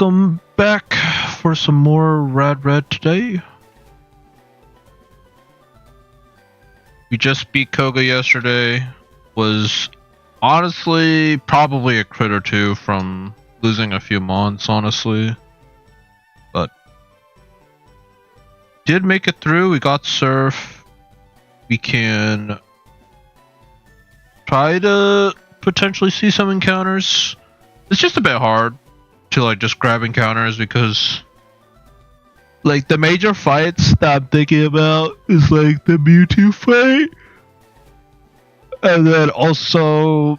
Welcome back for some more Rad Red today. We just beat Koga yesterday. Was honestly probably a crit or two from losing a few mons, honestly. But did make it through. We got Surf. We can try to potentially see some encounters. It's just a bit hard to like just grab encounters because like the major fights that I'm thinking about is like the Mewtwo fight, and then also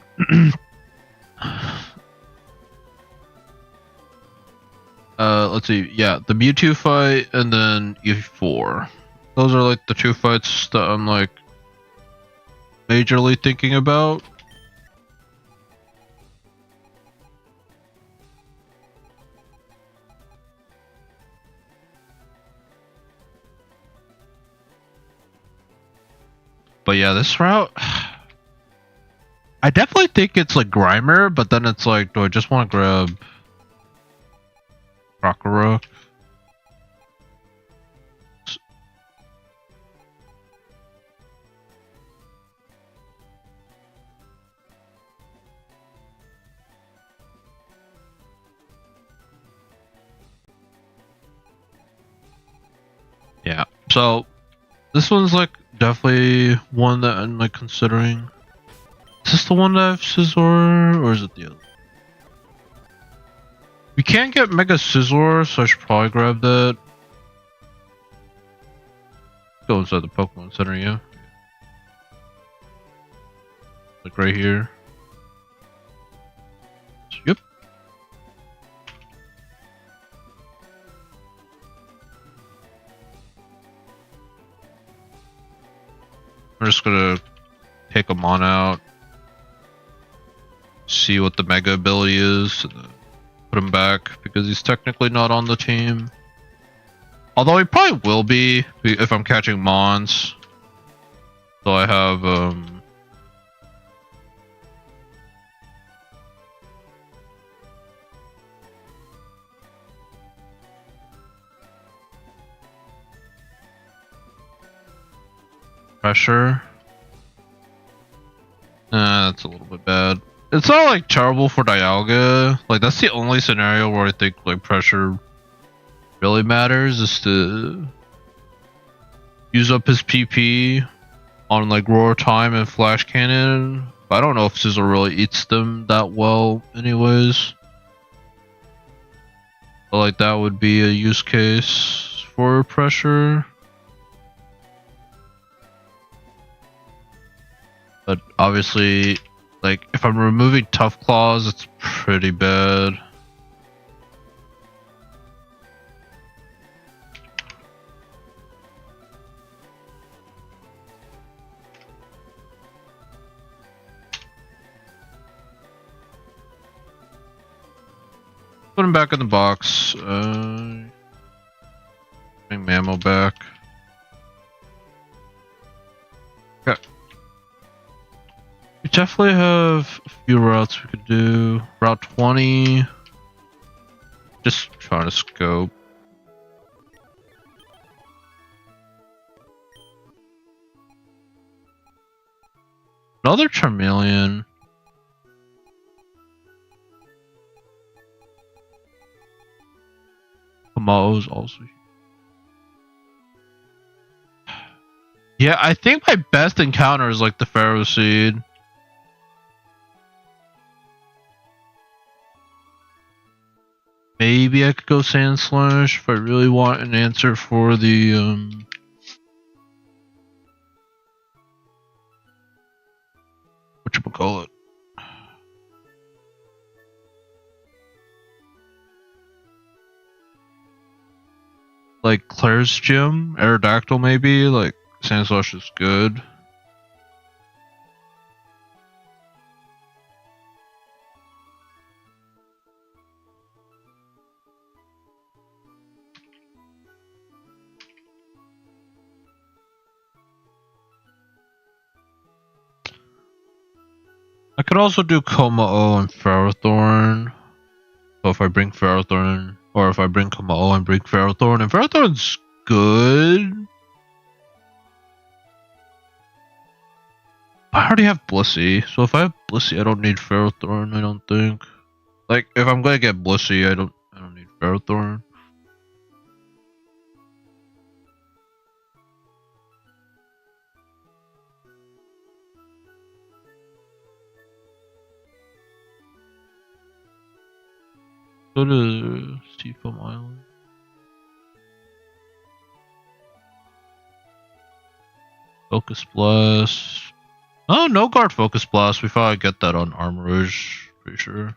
let's see, yeah, the Mewtwo fight and then E4. Those are like the two fights that I'm like majorly thinking about. But yeah, this route, I definitely think it's like Grimer, but then it's like, do I just want to grab Rock? Yeah, so this one's like definitely one that I'm like considering. Is this the one that I have Scizor, or is it the other? We can't get Mega Scizor, so I should probably grab that. Go inside the Pokemon Center, yeah. Like right here. Yep. I'm just gonna take a Mon out, see what the Mega ability is, and then put him back because he's technically not on the team. Although he probably will be if I'm catching Mons. So I have pressure. That's a little bit bad. It's not like terrible for Dialga. Like that's the only scenario where I think like pressure really matters, is to use up his PP on like Roar Time and Flash Cannon. But I don't know if Scizor really eats them that well anyways. But like that would be a use case for pressure. But obviously, like, if I'm removing Tough Claws, it's pretty bad. Put him back in the box. Bring Mammo back. Okay. We definitely have a few routes we could do. Route 20. Just trying to scope. Another Charmeleon. Kamao's also here. Yeah, I think my best encounter is like the Pharaoh Seed. Maybe I could go Sand Slash if I really want an answer for the whatchamacallit. Like Claire's Gym, Aerodactyl maybe, like Sand Slash is good. I could also do Komao and Ferrothorn. So if if I bring Ferrothorn, or if I bring Kamo and bring Ferrothorn, and Ferrothorn's good. I already have Blissey, so if I have Blissey, I don't need Ferrothorn. I don't think. Like, if I'm gonna get Blissey, I don't need Ferrothorn. Go to Seafoam Island. Focus Blast. Oh, no guard Focus Blast. We thought I'd get that on Armorage. Pretty sure.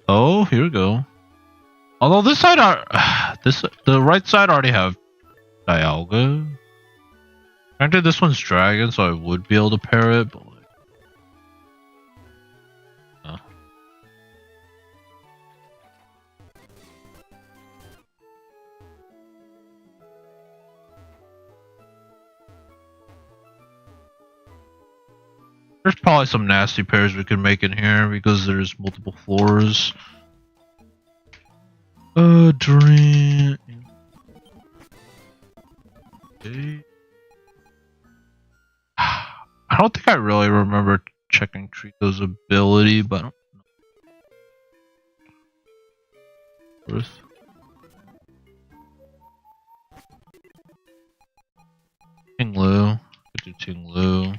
Oh, here we go. Although this side, the right side already have Dialga. Granted, this one's Dragon, so I would be able to pair it, but like, there's probably some nasty pairs we could make in here because there's multiple floors. Dream. Okay. I don't think I really remember checking Trico's ability, but I don't know. Ting Lu. Could do Ting Lu.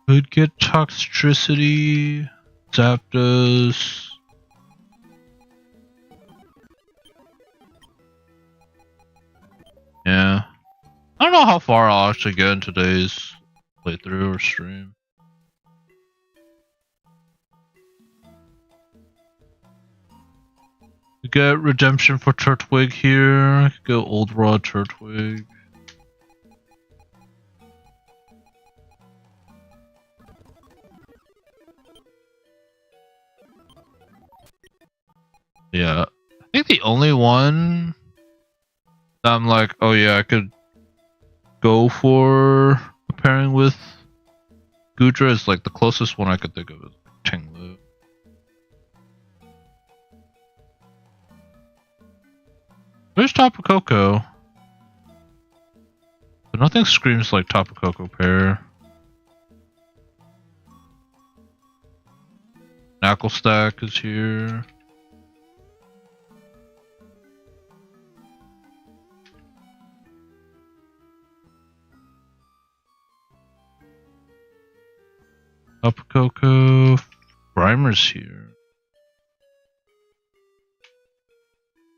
Could get Toxtricity, Zapdos. Yeah. I don't know how far I'll actually get in today's playthrough or stream. We get Redemption for Turtwig here. Could go Old Raw Turtwig. Yeah, I think the only one that I'm like, oh yeah, I could go for a pairing with Goodra is like the closest one I could think of is Ting Lu. Where's Tapu Koko? But nothing screams like Tapu Koko pair. Knuckle Stack is here. Tapu Koko, Grimer's here.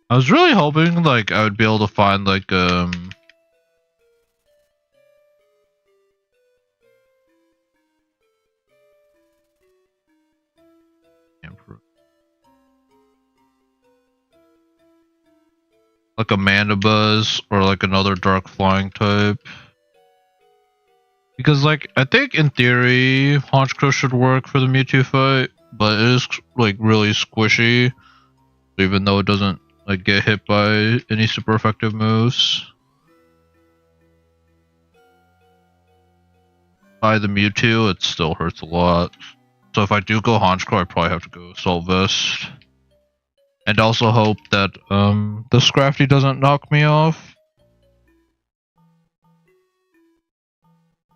I was really hoping like I would be able to find like like a Mandibuzz or like another dark flying type. Because like I think in theory Honchkrow should work for the Mewtwo fight, but it is like really squishy, even though it doesn't like get hit by any super effective moves. By the Mewtwo, it still hurts a lot. So if I do go Honchkrow, I probably have to go Assault Vest. And also hope that the Scrafty doesn't knock me off.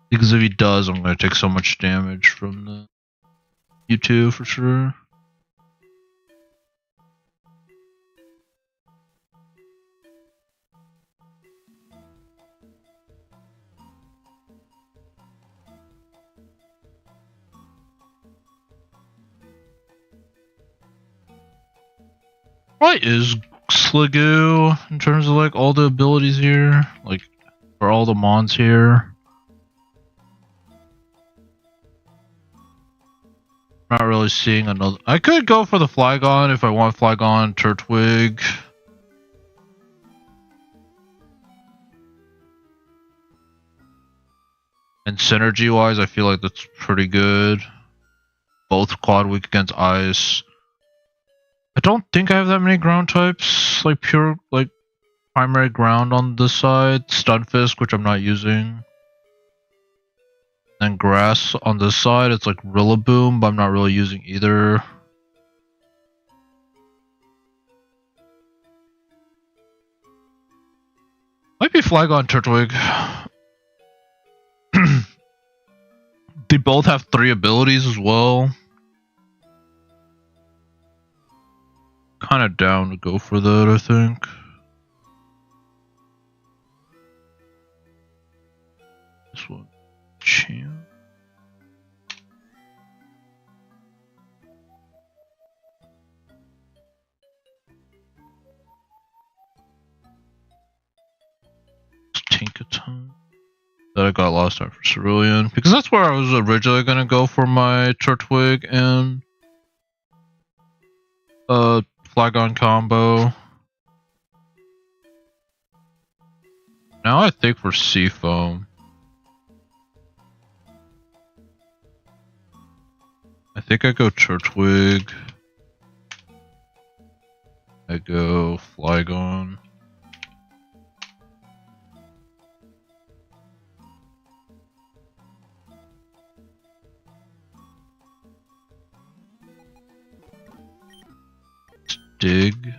Because if he does, I'm going to take so much damage from the Mewtwo for sure. Probably is Sliggoo in terms of like all the abilities here, like for all the mons here. Not really seeing another. I could go for the Flygon if I want Flygon, Turtwig. And synergy wise, I feel like that's pretty good. Both quad weak against ice. I don't think I have that many ground types, like pure, like primary ground on this side. Stunfisk, which I'm not using. And grass on this side, it's like Rillaboom, but I'm not really using either. Might be Flygon Turtwig. They both have 3 abilities as well. Kind of down to go for that, I think. This one. Champ. Tinkaton. That I got last time for Cerulean. Because that's where I was originally going to go for my Turtwig and Flygon combo. Now I think for Seafoam. I think I go Turtwig. I go Flygon. Dig.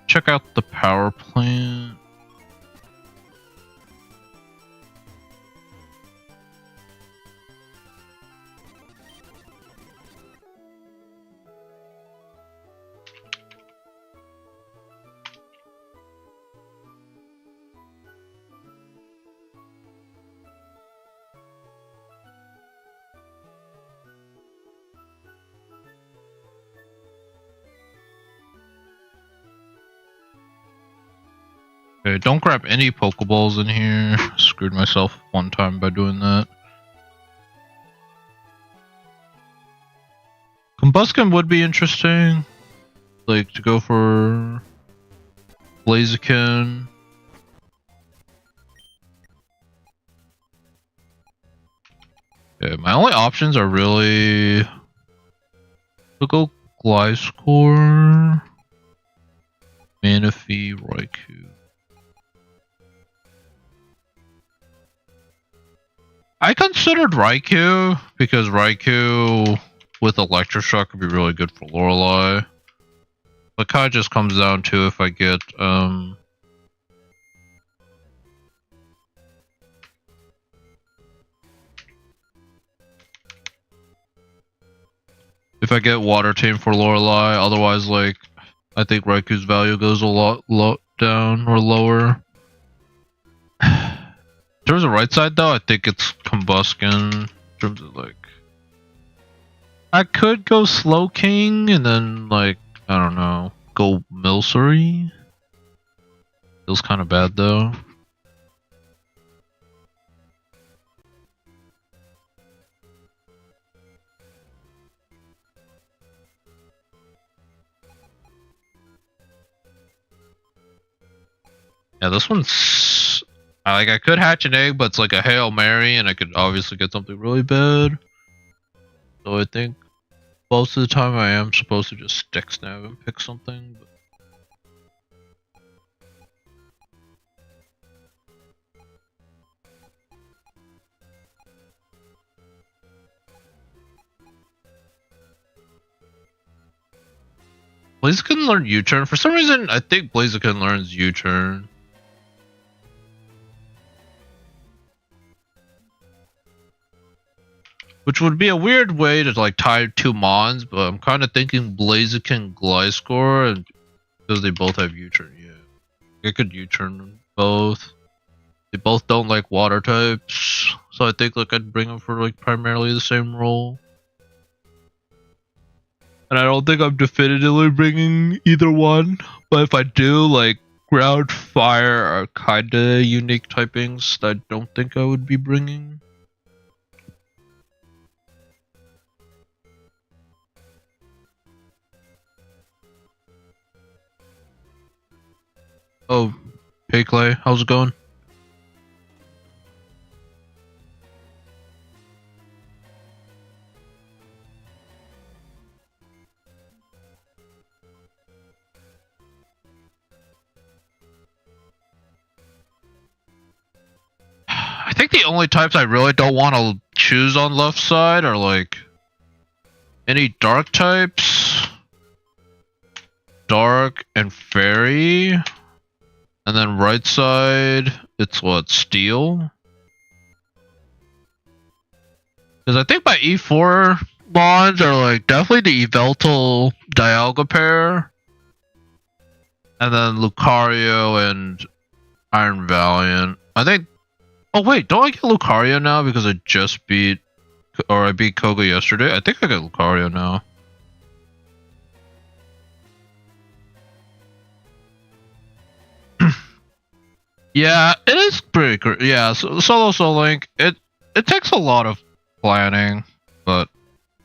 Check out the power plant. Okay, don't grab any Pokeballs in here. Screwed myself one time by doing that. Combuskin would be interesting. Like, to go for Blaziken. Okay, my only options are really... We'll go Gliscor, Manaphy, Raikou. I considered Raikou because Raikou with Electric Shock could be really good for Lorelei. But kind of just comes down to if I get Water Tame for Lorelei. Otherwise, like, I think Raikou's value goes a lot down or lower. In terms of right side though, I think it's Combuskin. In terms of like, I could go Slowking and then like, I don't know, go Milcery. Feels kind of bad though. Yeah, this one's... I could hatch an egg, but it's like a Hail Mary, and I could obviously get something really bad. So I think most of the time I am supposed to just DexNav and pick something. But... Blaziken learned U-turn. For some reason, I think Blaziken learns U-turn. Which would be a weird way to like tie 2 Mons, but I'm kind of thinking Blaziken, Gliscor, and because they both have U-turn. Yeah, I could U-turn them both. They both don't like water types, so I think like I'd bring them for like primarily the same role. And I don't think I'm definitively bringing either one, but if I do, like ground, fire are kinda unique typings that I don't think I would be bringing. Oh, hey Clay, how's it going? I think the only types I really don't want to choose on left side are like any dark types, dark and fairy, and then right side it's what, steel? Because I think my E4 bonds are like definitely the Yveltal Dialga pair, and then Lucario and Iron Valiant. I think. Oh wait, don't I get Lucario now because I just beat, or I beat Koga yesterday? I think I get Lucario now. Yeah, it is pretty great. Yeah, Solo Soul Link, it takes a lot of planning, but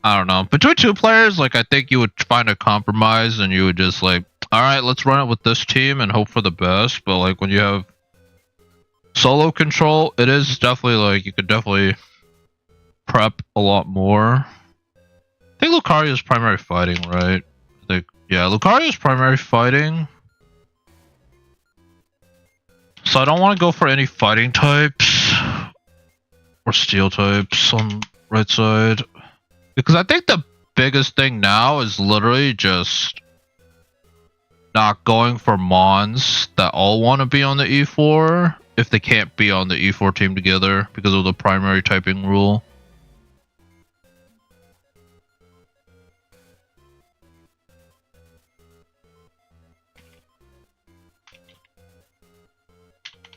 I don't know. Between two players, like I think you would find a compromise and you would just like, all right, let's run it with this team and hope for the best. But like when you have solo control, it is definitely like you could definitely prep a lot more. I think Lucario's primary fighting, right? Like yeah, Lucario's primary fighting. So I don't want to go for any fighting types or steel types on right side. Because I think the biggest thing now is literally just not going for Mons that all want to be on the E4 if they can't be on the E4 team together because of the primary typing rule.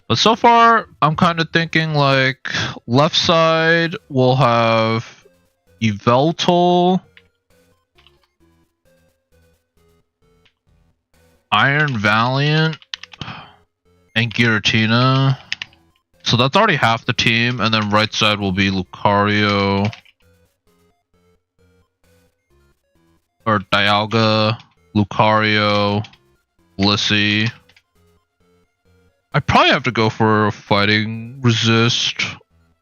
But so far, I'm kind of thinking like left side will have Yveltal, Iron Valiant, and Giratina. So that's already half the team, and then right side will be Lucario or Dialga, Lucario, Blissey. I probably have to go for fighting resist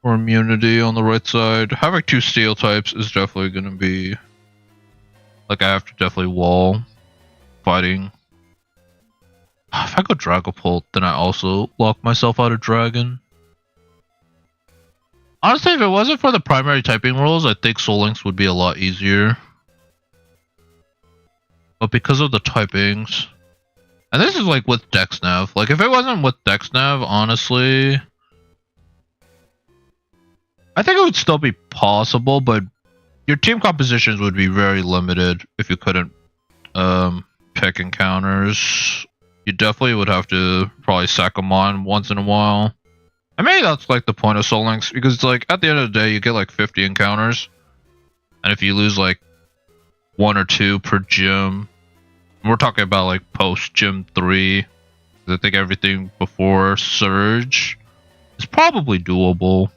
or immunity on the right side. Having two steel types is definitely going to be like I have to definitely wall fighting. If I go Dragapult, then I also lock myself out of Dragon. Honestly, if it wasn't for the primary typing rules, I think Soul Links would be a lot easier. But because of the typings, and this is like with DexNav. Like if it wasn't with DexNav, honestly, I think it would still be possible, but your team compositions would be very limited if you couldn't pick encounters. You definitely would have to probably sack them on once in a while. And maybe that's like the point of Soul Links, because it's like at the end of the day you get like 50 encounters. And if you lose like 1 or 2 per gym, we're talking about like post gym 3. I think everything before Surge is probably doable.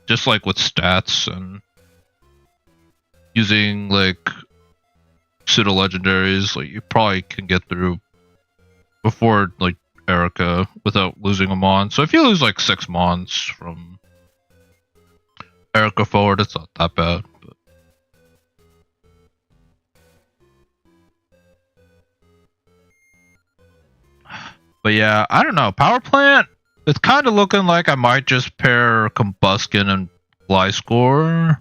Just like with stats and using like pseudo legendaries, like you probably can get through before like Erica without losing a Mon. So if you lose like 6 Mons from Erica forward, it's not that bad. But yeah, I don't know. Power Plant, it's kind of looking like I might just pair Combuskin and Gliscor.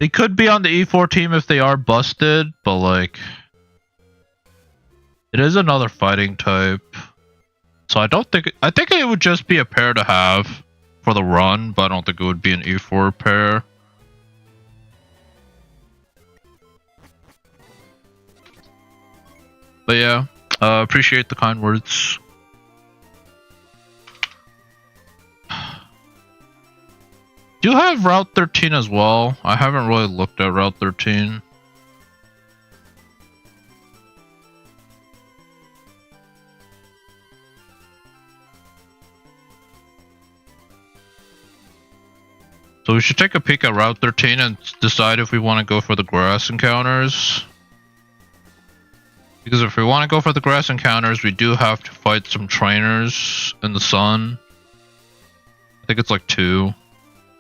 They could be on the E4 team if they are busted, but like it is another fighting type. So I think it would just be a pair to have for the run, but I don't think it would be an E4 pair. But yeah, appreciate the kind words. Do you have Route 13 as well? I haven't really looked at Route 13. So we should take a peek at Route 13 and decide if we want to go for the grass encounters. Because if we want to go for the grass encounters, we do have to fight some trainers in the sun. I think it's like two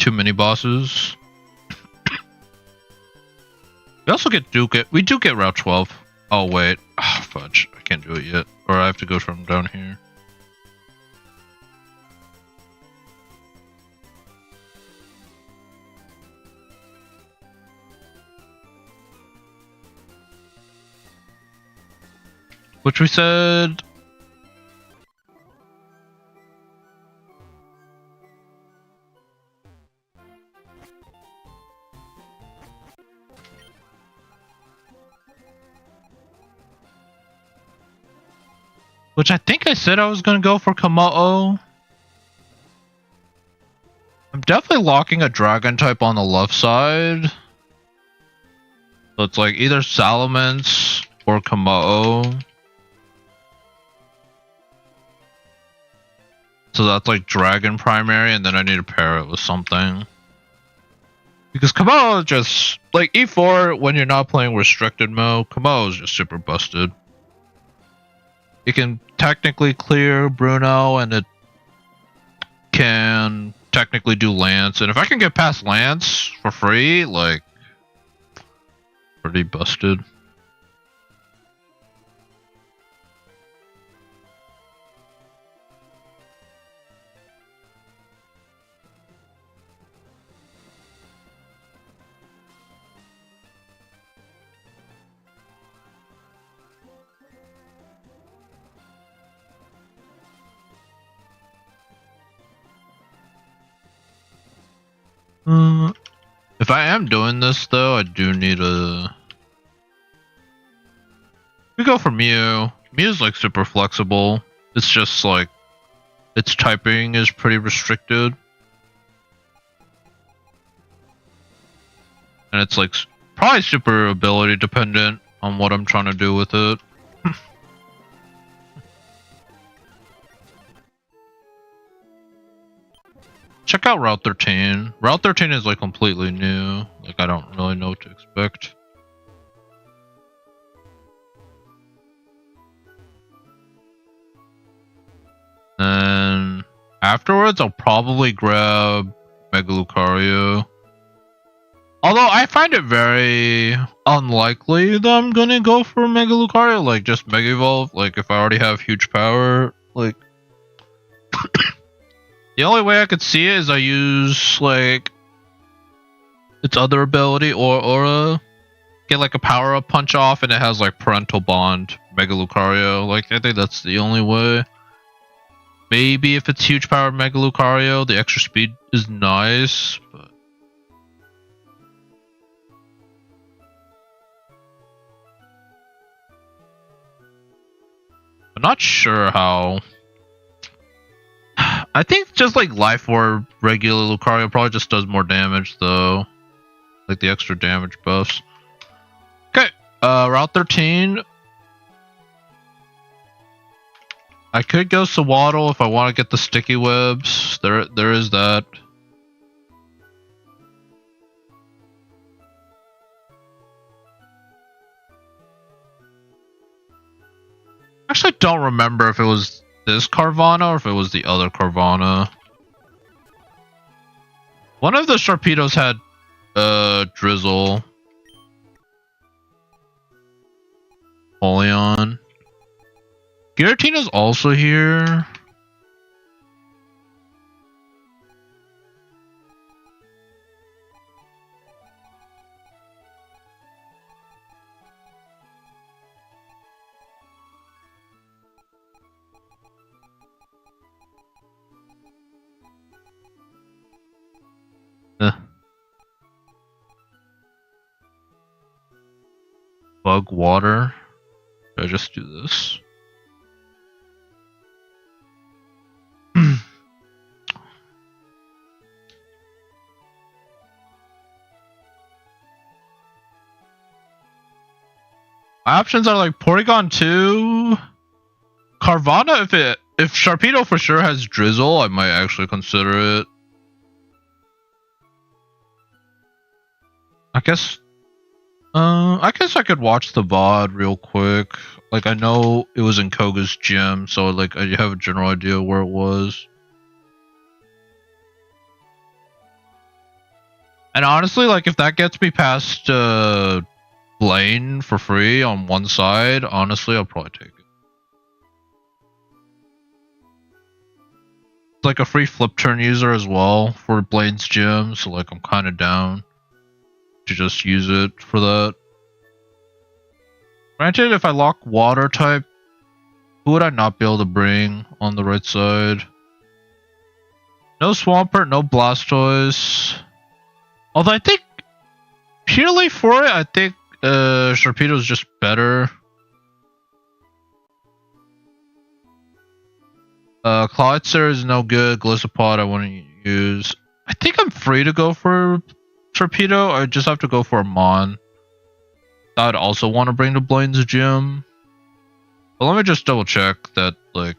mini bosses. We also we do get Route 12. Oh wait, oh, fudge, I can't do it yet. Or I have to go from down here. Which we said... Which I think I said I was going to go for Kama'o. I'm definitely locking a dragon type on the left side. So it's like either Salamence or Kama'o. So that's like dragon primary, and then I need to pair it with something. Because Kama'o is just, like E4, when you're not playing restricted mode, Kama'o is just super busted. It can technically clear Bruno, and it can technically do Lance. And if I can get past Lance for free, like, pretty busted. If I am doing this though, I do need a... We go for Mew. Mew's like super flexible. It's just like its typing is pretty restricted. And it's like probably super ability dependent on what I'm trying to do with it. Check out Route 13. Route 13 is like completely new. Like I don't really know what to expect. And afterwards I'll probably grab Mega Lucario. Although I find it very unlikely that I'm gonna go for Mega Lucario, like just Mega Evolve. Like if I already have huge power, like the only way I could see it is I use like its other ability or get like a power up punch off and it has like parental bond Mega Lucario. Like I think that's the only way. Maybe if it's huge power Mega Lucario, the extra speed is nice, but I'm not sure how. I think just like Life Orb regular Lucario probably just does more damage though. Like the extra damage buffs. Okay, Route 13. I could go Sawaddle if I want to get the sticky webs. There is that. Actually, don't remember if it was this Carvana or if it was the other Carvana. One of the Sharpedos had Drizzle. Oleon. Giratina's also here. Bug water. Should I just do this? My options are like Porygon 2, Carvana. If Sharpedo for sure has Drizzle, I might actually consider it. I guess I guess I could watch the VOD real quick. Like, I know it was in Koga's gym, so like I have a general idea where it was. And honestly, like if that gets me past Bein for free on one side, honestly, I'll probably take it. It's like a free flip turn user as well for Blaine's gym, so like I'm kind of down to just use it for that. Granted, if I lock water type, who would I not be able to bring on the right side? No Swampert, no Blastoise. Although I think purely for it, I think Sharpedo is just better. Cloudster is no good. Gliscopod I wouldn't use. I think I'm free to go for Sharpedo. I just have to go for a Mon. I'd also want to bring to Blaine's gym. But let me just double check that, like,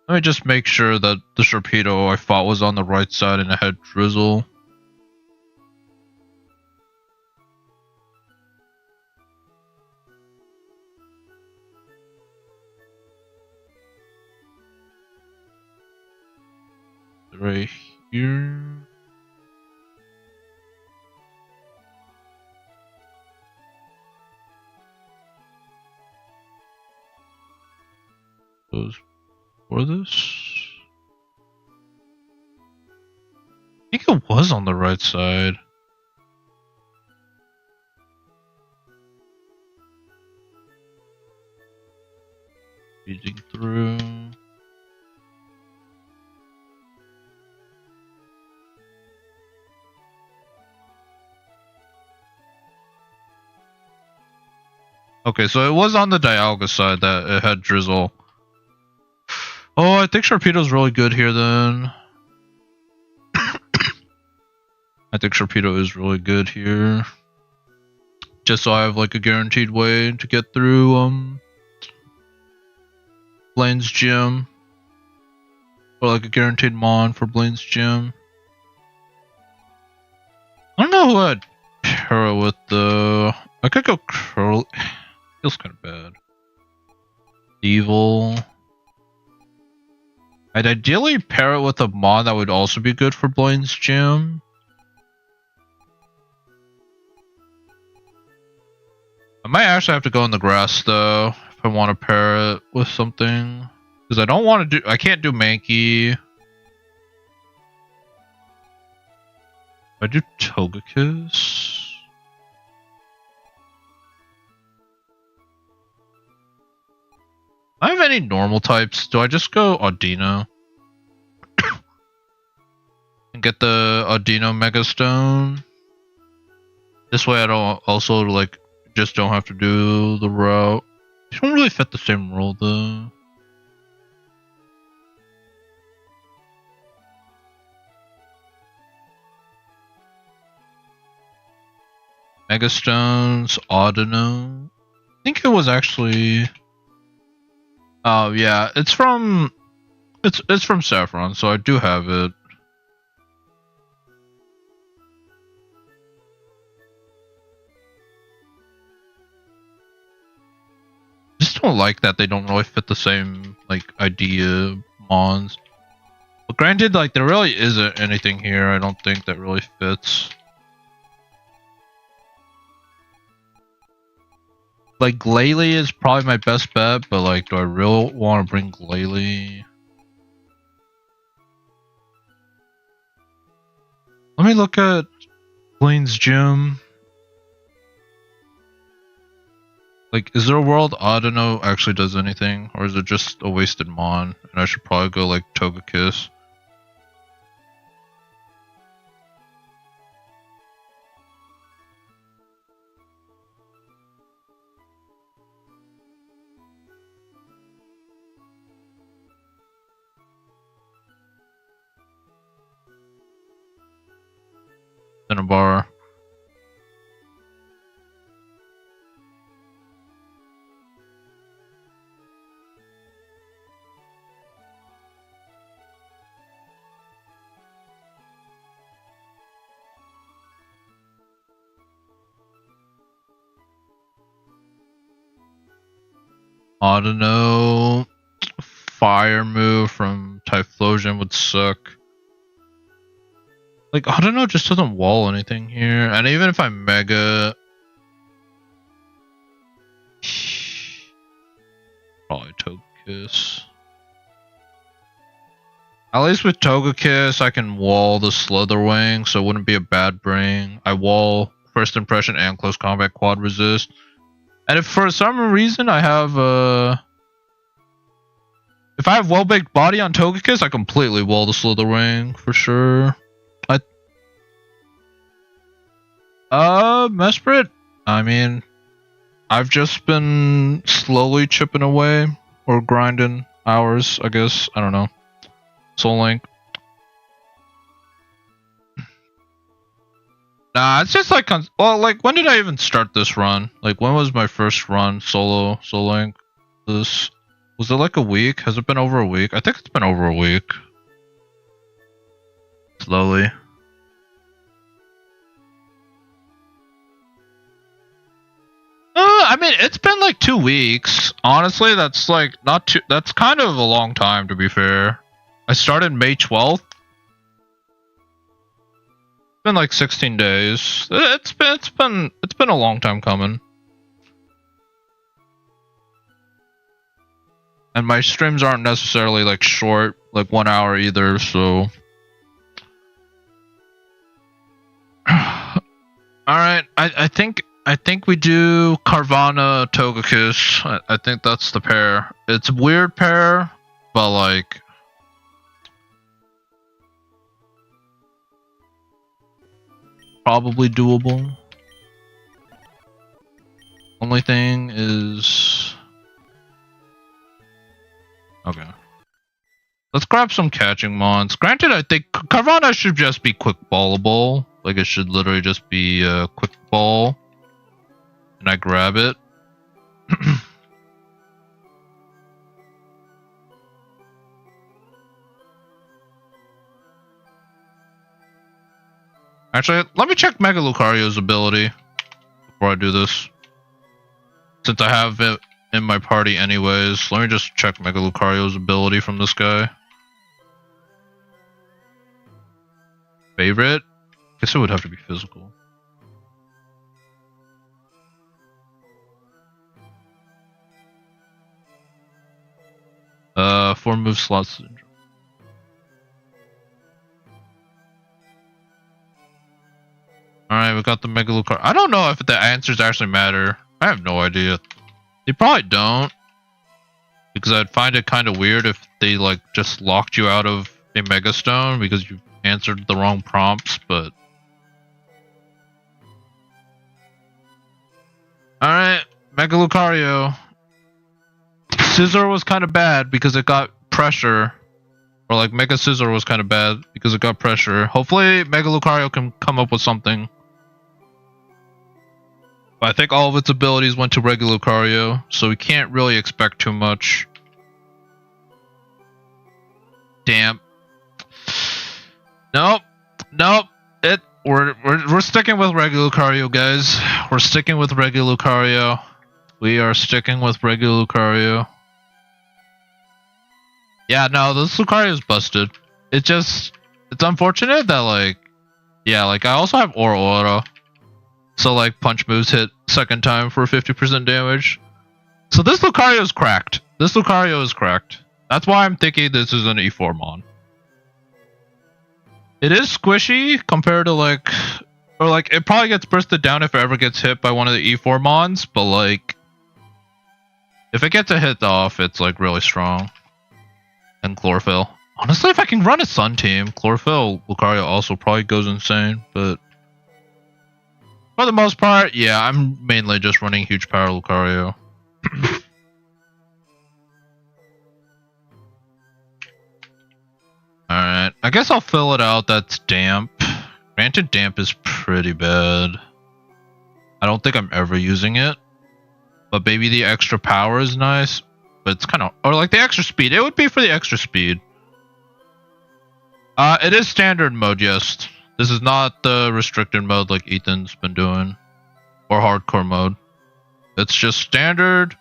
let me just make sure that the Sharpedo I fought was on the right side and it had Drizzle. Right here. Those for this. I think it was on the right side. Reading through. Okay, so it was on the Dialga side that it had Drizzle. Oh, I think Sharpedo's really good here then. I think Sharpedo is really good here. Just so I have like a guaranteed way to get through Blaine's gym. Or like a guaranteed Mon for Blaine's gym. I don't know who I'd pair it with though. I could go Curl. Feels kind of bad. Evil. I'd ideally pair it with a Mon that would also be good for Blaine's gym. I might actually have to go in the grass though if I want to pair it with something, because I don't want to do. I can't do Mankey. I do Togekiss. Do I have any normal types? Do I just go Audino and get the Audino Mega Stone? This way I don't also like just don't have to do the route. They don't really fit the same rule though. Mega Stones, Audino. I think it was actually. Oh yeah, it's from Saffron, so I do have it. I just don't like that they don't really fit the same like idea Mons. But granted, like there really isn't anything here I don't think that really fits. Like Glalie is probably my best bet, but like do I really want to bring Glalie? Let me look at Blaine's gym. Like, is there a world Audino actually does anything? Or is it just a wasted Mon? And I should probably go like Togekiss. Cinnabar. I don't know. Fire move from Typhlosion would suck. Like, I don't know, just doesn't wall anything here. And even if I Mega... Probably Togekiss. At least with Togekiss, I can wall the Slitherwing, so it wouldn't be a bad bring. I wall First Impression and Close Combat Quad Resist. And if for some reason I have if I have well-baked body on Togekiss, I completely wall the Slitherwing for sure. Mesprit? I mean, I've just been slowly chipping away or grinding hours, I guess. I don't know. Soul Link. Nah, it's just like, well, like, when did I even start this run? Like, when was my first run solo Soul Link? Was it like a week? Has it been over a week? I think it's been over a week. Slowly. I mean, it's been like 2 weeks. Honestly, that's like not too. That's kind of a long time, to be fair. I started May 12th. It's been like 16 days. It's been a long time coming. And my streams aren't necessarily like short, like 1 hour either. So, all right. I think we do Carvana Togekiss. I think that's the pair. It's a weird pair, but like probably doable. Only thing is okay. Let's grab some catching mons. Granted, I think Carvana should just be quick ballable. Like it should literally just be a quick ball. And I grab it. Actually, let me check Mega Lucario's ability before I do this. Since I have it in my party anyways, let me just check Mega Lucario's ability from this guy. Favorite? Guess it would have to be physical. Four move slots. Alright, we got the Mega Lucario. I don't know if the answers actually matter. I have no idea. They probably don't. Because I'd find it kind of weird if they like just locked you out of a Mega Stone because you answered the wrong prompts, but... Alright, Mega Lucario. Scizor was kind of bad because it got pressure. Or like Mega Scizor was kind of bad because it got pressure. Hopefully Mega Lucario can come up with something. But I think all of its abilities went to regular Lucario, so we can't really expect too much. Damn. Nope. We're sticking with regular Lucario, guys. We're sticking with regular Lucario. We are sticking with regular Lucario. Yeah, no, this Lucario is busted. It's unfortunate that like, yeah, like I also have Aura. So like punch moves hit second time for 50% damage. So this Lucario is cracked. This Lucario is cracked. That's why I'm thinking this is an E4 mon. It is squishy compared to like, or like it probably gets bursted down if it ever gets hit by one of the E4 mons, but like if it gets a hit off, it's like really strong. And Chlorophyll. Honestly, if I can run a Sun team, Chlorophyll Lucario also probably goes insane, but for the most part, yeah, I'm mainly just running huge power Lucario. Alright, I guess I'll fill it out. That's damp. Granted, damp is pretty bad. I don't think I'm ever using it. But maybe the extra power is nice. But it's kind of... Or like the extra speed. It would be for the extra speed. It is standard mode, yes. This is not the restricted mode like Ethan's been doing. Or hardcore mode. It's just standard.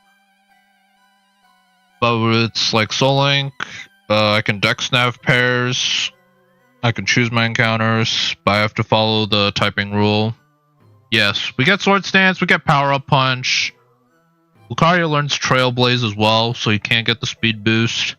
But it's like Soul Link. I can DexNav pairs. I can choose my encounters, but I have to follow the typing rule. Yes, we get Sword Stance, we get Power Up Punch. Lucario learns Trailblaze as well, so he can't get the speed boost.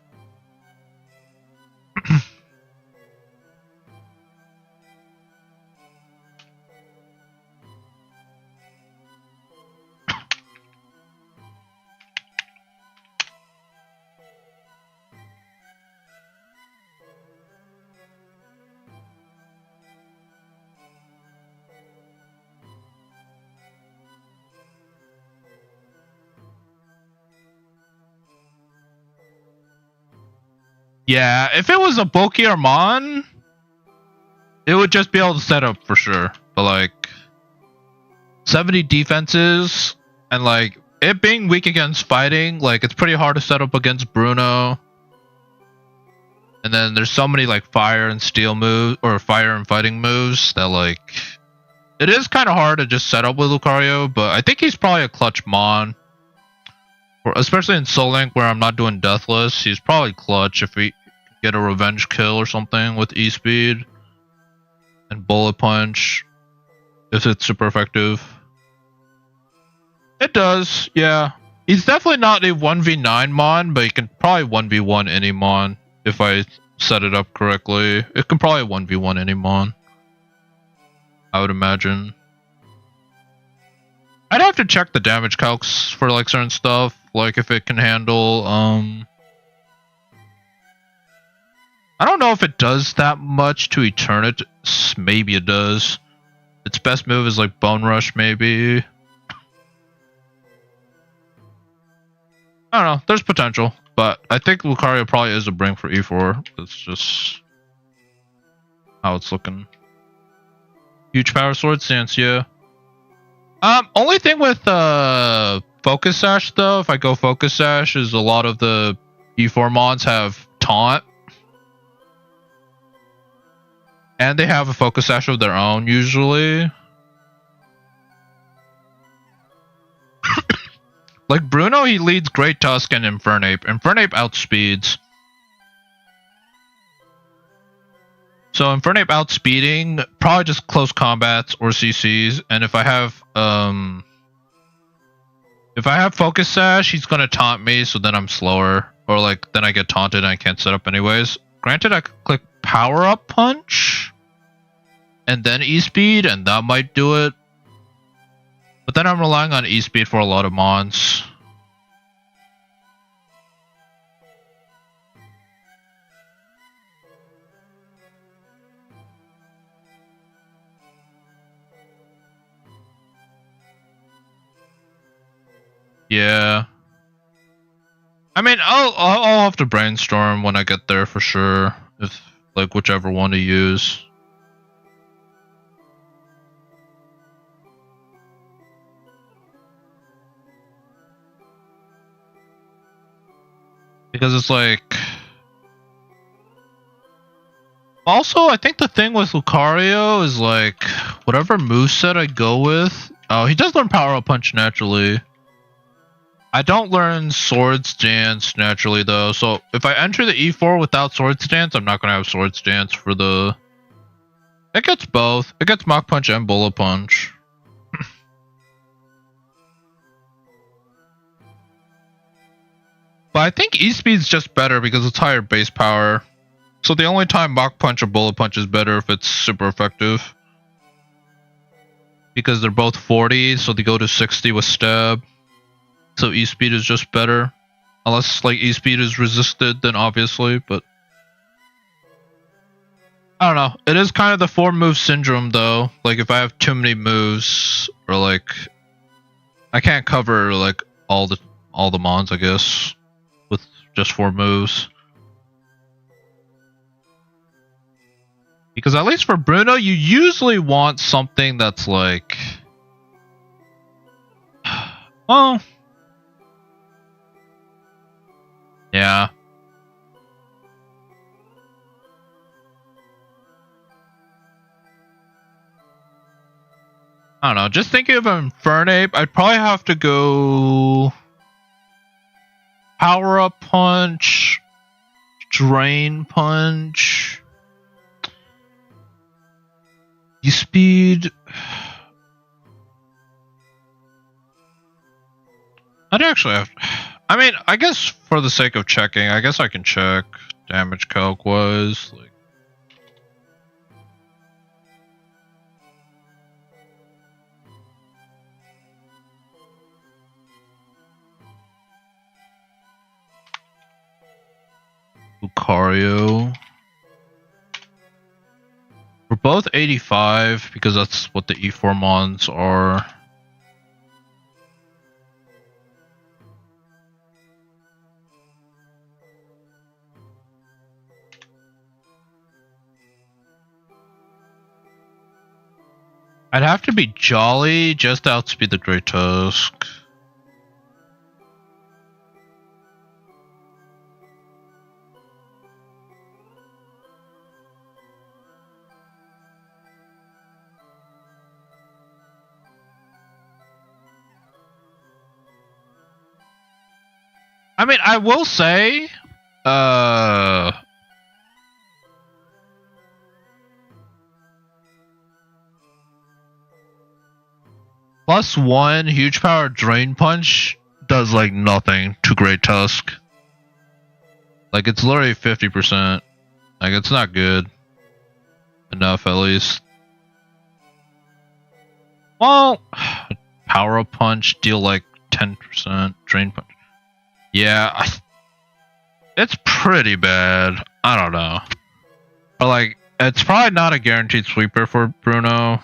Yeah, if it was a bulkier Mon, it would just be able to set up for sure. But like 70 defenses and like it being weak against fighting, like it's pretty hard to set up against Bruno. And then there's so many like fire and steel moves or fire and fighting moves that like it is kind of hard to just set up with Lucario, but I think he's probably a clutch Mon. Or especially in Soul Link where I'm not doing Deathless, he's probably clutch if we get a revenge kill or something with E-Speed and Bullet Punch if it's super effective. It does, yeah. He's definitely not a 1v9 Mon, but he can probably 1v1 any Mon if I set it up correctly. It can probably 1v1 any Mon, I would imagine. I'd have to check the damage calcs for like certain stuff, like if it can handle I don't know if it does that much to Eternatus. Maybe it does. Its best move is like Bone Rush, maybe. I don't know. There's potential, but I think Lucario probably is a bring for E4. That's just how it's looking. Huge power sword stance, yeah. Only thing with Focus Sash though, if I go Focus Sash, is a lot of the E4 Mons have Taunt. And they have a Focus Sash of their own, usually. Like Bruno, he leads Great Tusk and Infernape. Infernape outspeeds. So Infernape outspeeding, probably just close combats or CCs. And if I have Focus Sash, he's gonna taunt me, so then I'm slower. Or like, then I get taunted and I can't set up anyways. Granted, I could click Power Up Punch and then E-Speed, and that might do it. But then I'm relying on E-Speed for a lot of Mons. Yeah. I mean, I'll have to brainstorm when I get there for sure. If like whichever one to use. Because it's like... Also, I think the thing with Lucario is like, whatever moveset I go with... Oh, he does learn Power Up Punch naturally. I don't learn Sword Stance naturally though, so if I enter the E4 without Sword Stance, I'm not going to have Sword Stance for the... It gets both. It gets Mach Punch and Bullet Punch. But I think E-Speed's just better because it's higher base power. So the only time Mach Punch or Bullet Punch is better if it's super effective. Because they're both 40, so they go to 60 with Stab. So E-Speed is just better. Unless like E-Speed is resisted, then obviously, but... I don't know. It is kind of the 4-move syndrome though. Like if I have too many moves, or like... I can't cover like all the Mons, I guess. With just 4 moves. Because at least for Bruno, you usually want something that's like... Well... Yeah. I don't know. Just thinking of Infernape, I'd probably have to go... Power Up Punch, Drain Punch, speed. I'd actually have. I mean, I guess for the sake of checking, I guess I can check damage calc wise. Like, Lucario. We're both 85 because that's what the E4 mons are. I'd have to be Jolly just to outspeed the Great Tusk. I mean, I will say, +1 huge power drain punch does like nothing to Great Tusk. Like it's literally 50%. Like it's not good enough at least. Well, power up punch deal like 10% drain punch. Yeah, it's pretty bad. I don't know. But like, it's probably not a guaranteed sweeper for Bruno.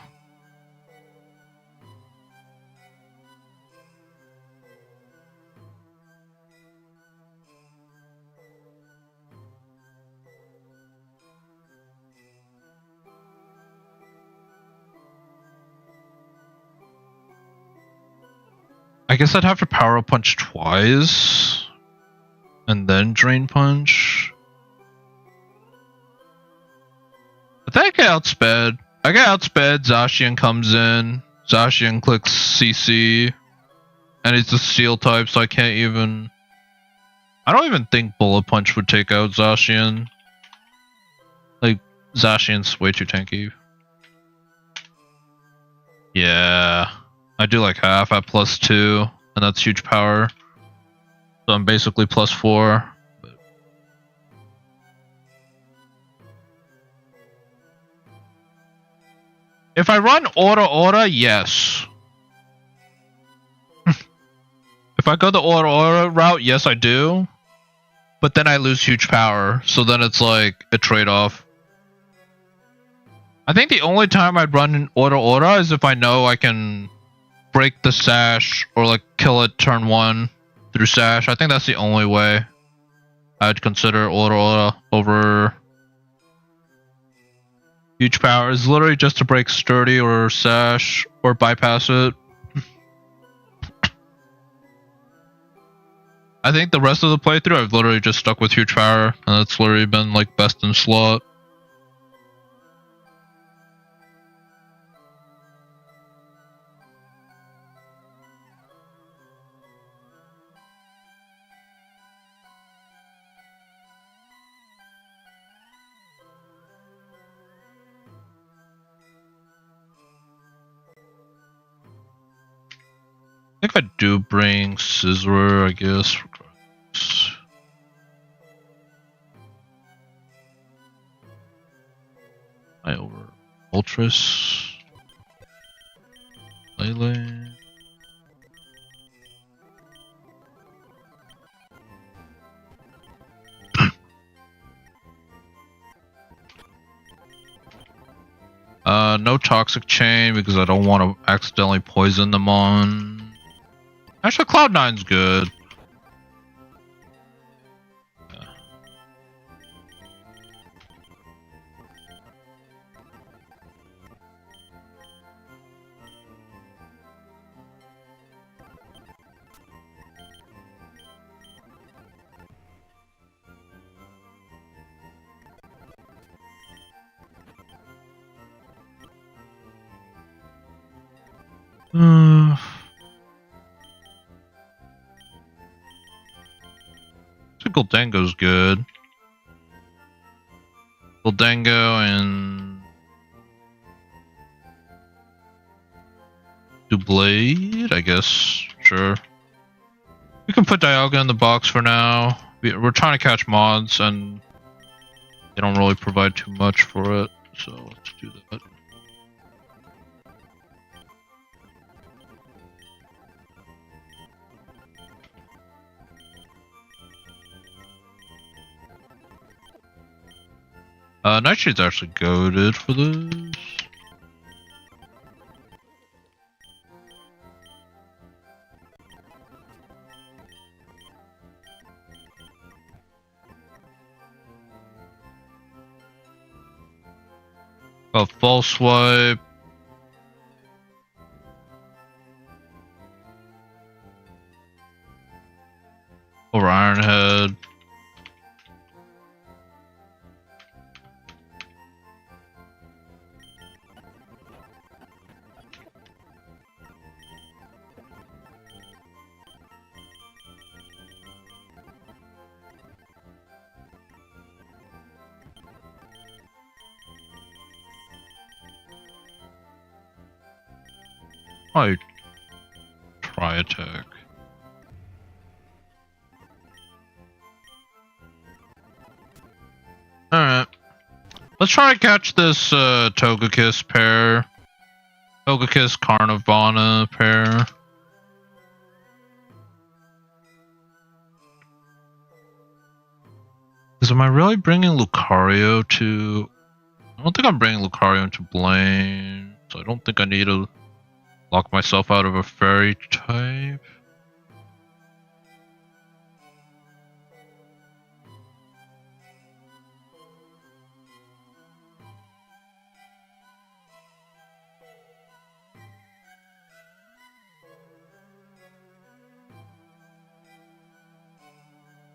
I guess I'd have to power up punch twice. And then drain punch. I think I get outsped. I get outsped, Zacian comes in. Zacian clicks CC. And it's a steel type, so I can't even... I don't even think bullet punch would take out Zacian. Like, Zacian's way too tanky. Yeah. I do like half at +2, and that's huge power. So I'm basically +4. But if I run Aura, yes. If I go the Aura route, yes I do. But then I lose huge power, so then it's like a trade-off. I think the only time I'd run an Aura is if I know I can break the sash or like kill it turn 1 through sash. I think that's the only way I'd consider Aura over huge power. Is literally just to break sturdy or sash or bypass it. I think the rest of the playthrough I've literally just stuck with huge power, and it's literally been like best in slot. I think I do bring Scissorer, I guess. I over Ultras. Lele. No Toxic Chain because I don't want to accidentally poison them on. Actually, Cloud9's good. think Goldango's good. Goldango and Doublade, I guess. Sure. We can put Dialga in the box for now. We're trying to catch mods, and they don't really provide too much for it, so let's do that. Nightshade's actually goated for this. A false swipe. Over Ironhead. Probably try attack. Alright. Let's try to catch this Togekiss pair. Togekiss Carnivana pair. Am I really bringing Lucario to... I don't think I'm bringing Lucario into Blaine. So I don't think I need to lock myself out of a fairy type.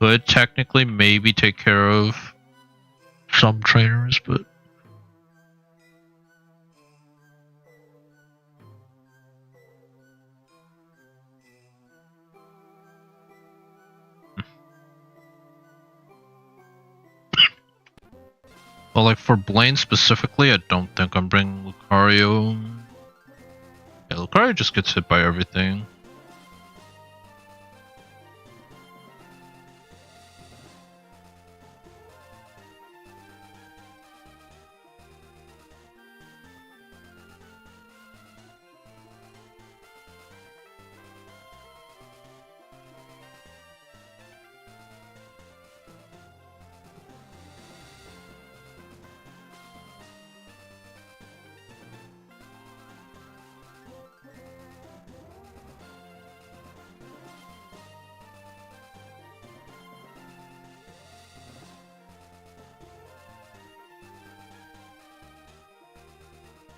Could technically maybe take care of some trainers, but well, like for Blaine specifically, I don't think I'm bringing Lucario. Yeah, Lucario just gets hit by everything.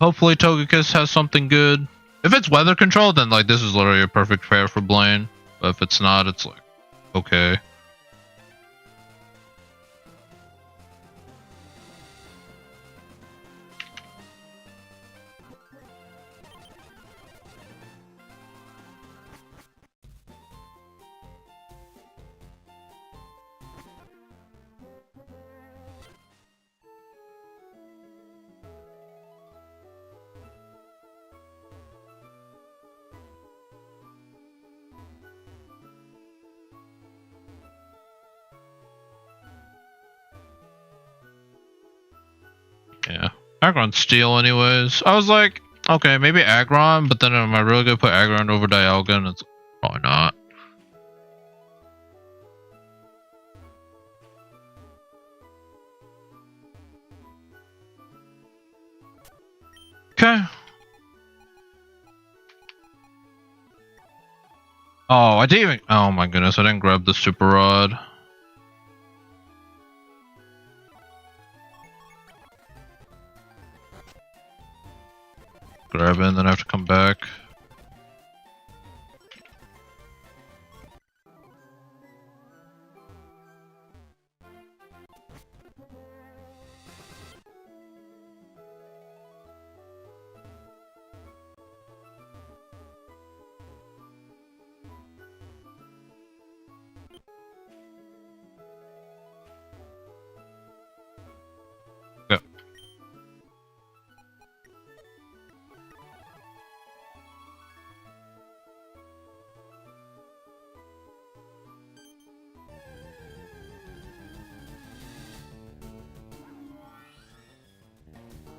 Hopefully Togekiss has something good. If it's weather control, then like this is literally a perfect pair for Blaine. But if it's not, it's like, okay. Yeah. Aggron's Steel anyways. I was like, okay, maybe Aggron, but then am I really gonna put Aggron over Dialga? And it's probably not. Okay. Oh, I didn't even... Oh my goodness, I didn't grab the Super Rod. Grab it and then I have to come back.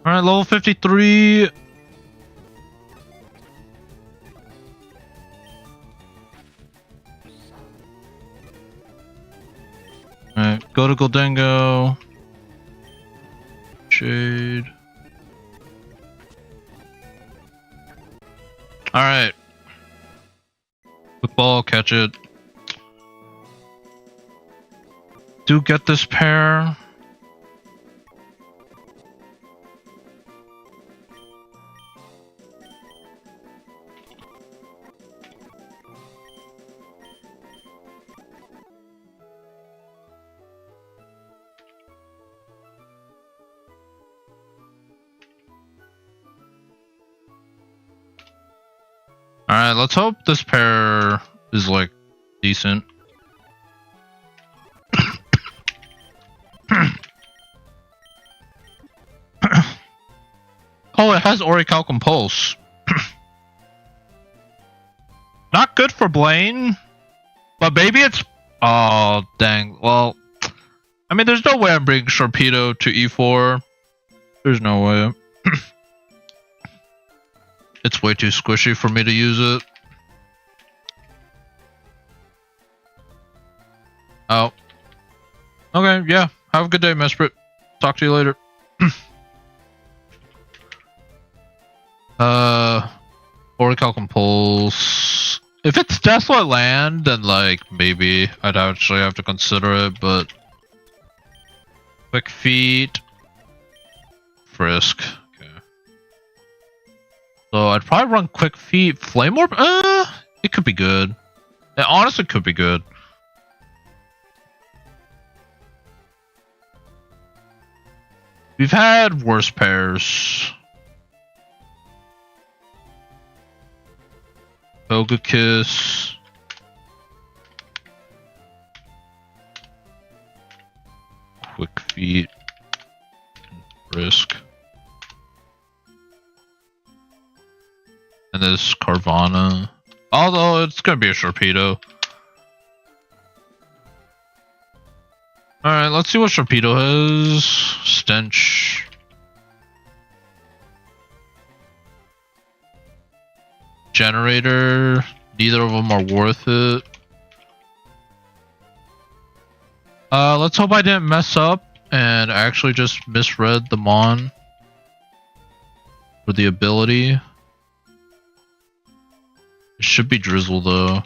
Alright, level 53. Alright, go to Goldengo. Shade. Alright. Quick ball, catch it. Do get this pair. Alright, let's hope this pair is like decent. Oh, it has Orichalcum Pulse. Not good for Bein, but maybe it's... Oh, dang. Well, I mean, there's no way I'm bringing Sharpedo to E4. There's no way. It's way too squishy for me to use it. Oh. Okay, yeah. Have a good day, Mesprit. Talk to you later. Orichalcum Pulse. If it's Desolate Land, then like maybe I'd actually have to consider it, but Quick Feet, Frisk. Okay. So I'd probably run Quick Feet, Flame Orb. It could be good. It honestly could be good. We've had worse pairs. Koga Kiss. Quick Feet. Risk. And this Carvana. Although it's gonna be a Sharpedo. Alright, let's see what Sharpedo has. Stench. Generator. Neither of them are worth it. Let's hope I didn't mess up and actually just misread the Mon for the ability. It should be Drizzle though.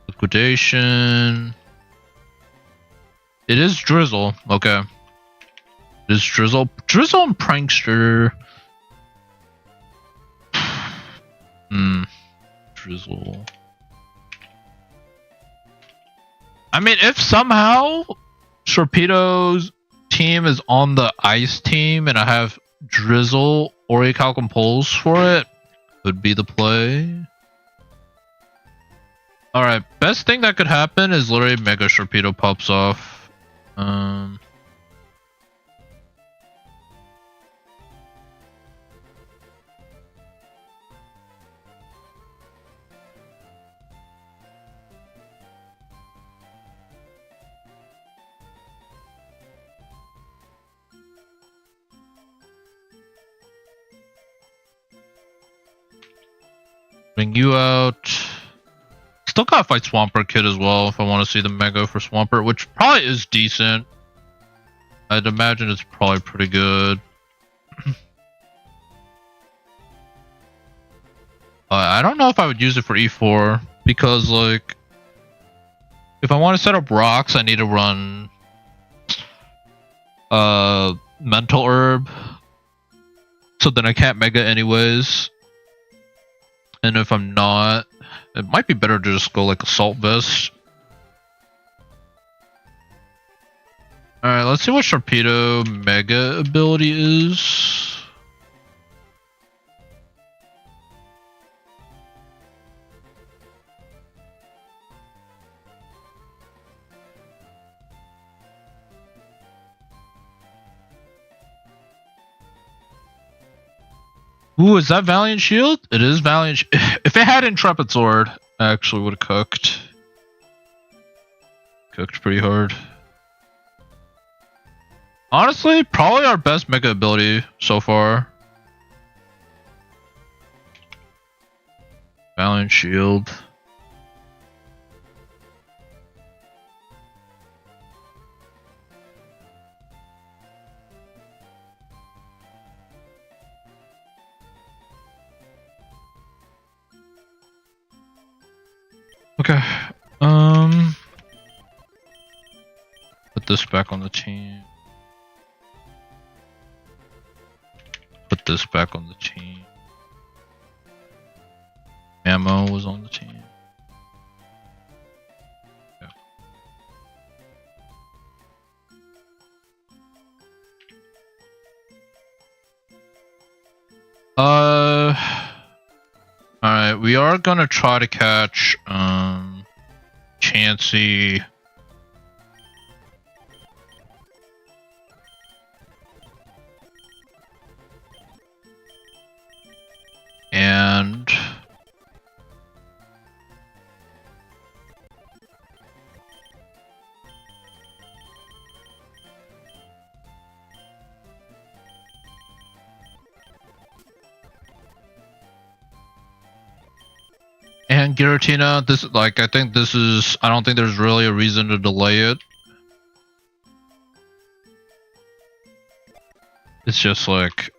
Liquidation. It is Drizzle. Okay. It is Drizzle. Drizzle and Prankster. Drizzle. I mean, if somehow Sharpedo's team is on the ice team and I have Drizzle or Orichalcum Pulse for it, could be the play. Alright, best thing that could happen is literally Mega Sharpedo pops off. Bring you out. Still gotta fight Swampert Kid as well if I want to see the Mega for Swampert, which probably is decent. I'd imagine it's probably pretty good. I don't know if I would use it for E4 because, like, if I want to set up rocks, I need to run Mental Herb. So then I can't Mega anyways. And if I'm not, it might be better to just go like Assault Vest. Alright, let's see what Sharpedo Mega ability is. Ooh, is that Valiant Shield? It is Valiant If it had Intrepid Sword, actually would have cooked. Cooked pretty hard. Honestly, probably our best mega ability so far. Valiant Shield. Okay. Put this back on the team. Put this back on the team. Ammo was on the team. Yeah. Alright, we are gonna try to catch Chansey. And Giratina, this like I think this is I don't think there's really a reason to delay it. It's just like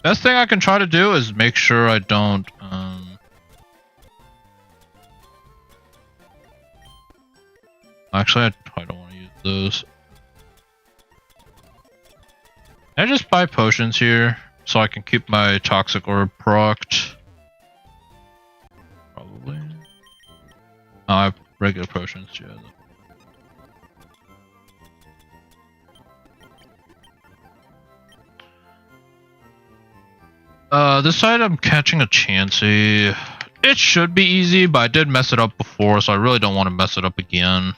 best thing I can try to do is make sure I don't actually I probably don't want to use those. I just buy potions here so I can keep my toxic orb procced. Probably. Oh, I have regular potions, yeah. This side I'm catching a Chansey. It should be easy, but I did mess it up before, so I really don't want to mess it up again.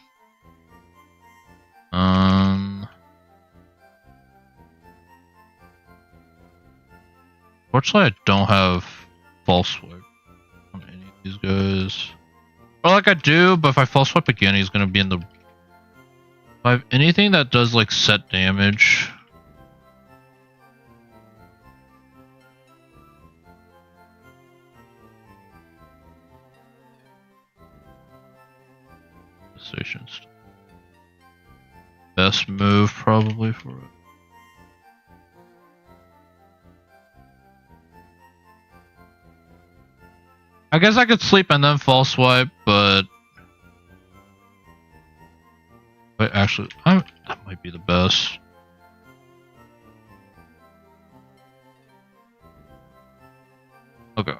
Fortunately, I don't have false swipe on any of these guys. Or like I do, but if I false swipe again, he's gonna be in the. If I have anything that does like set damage. Stations. Best move probably for it. I guess I could sleep and then false swipe, but actually, that might be the best. Okay,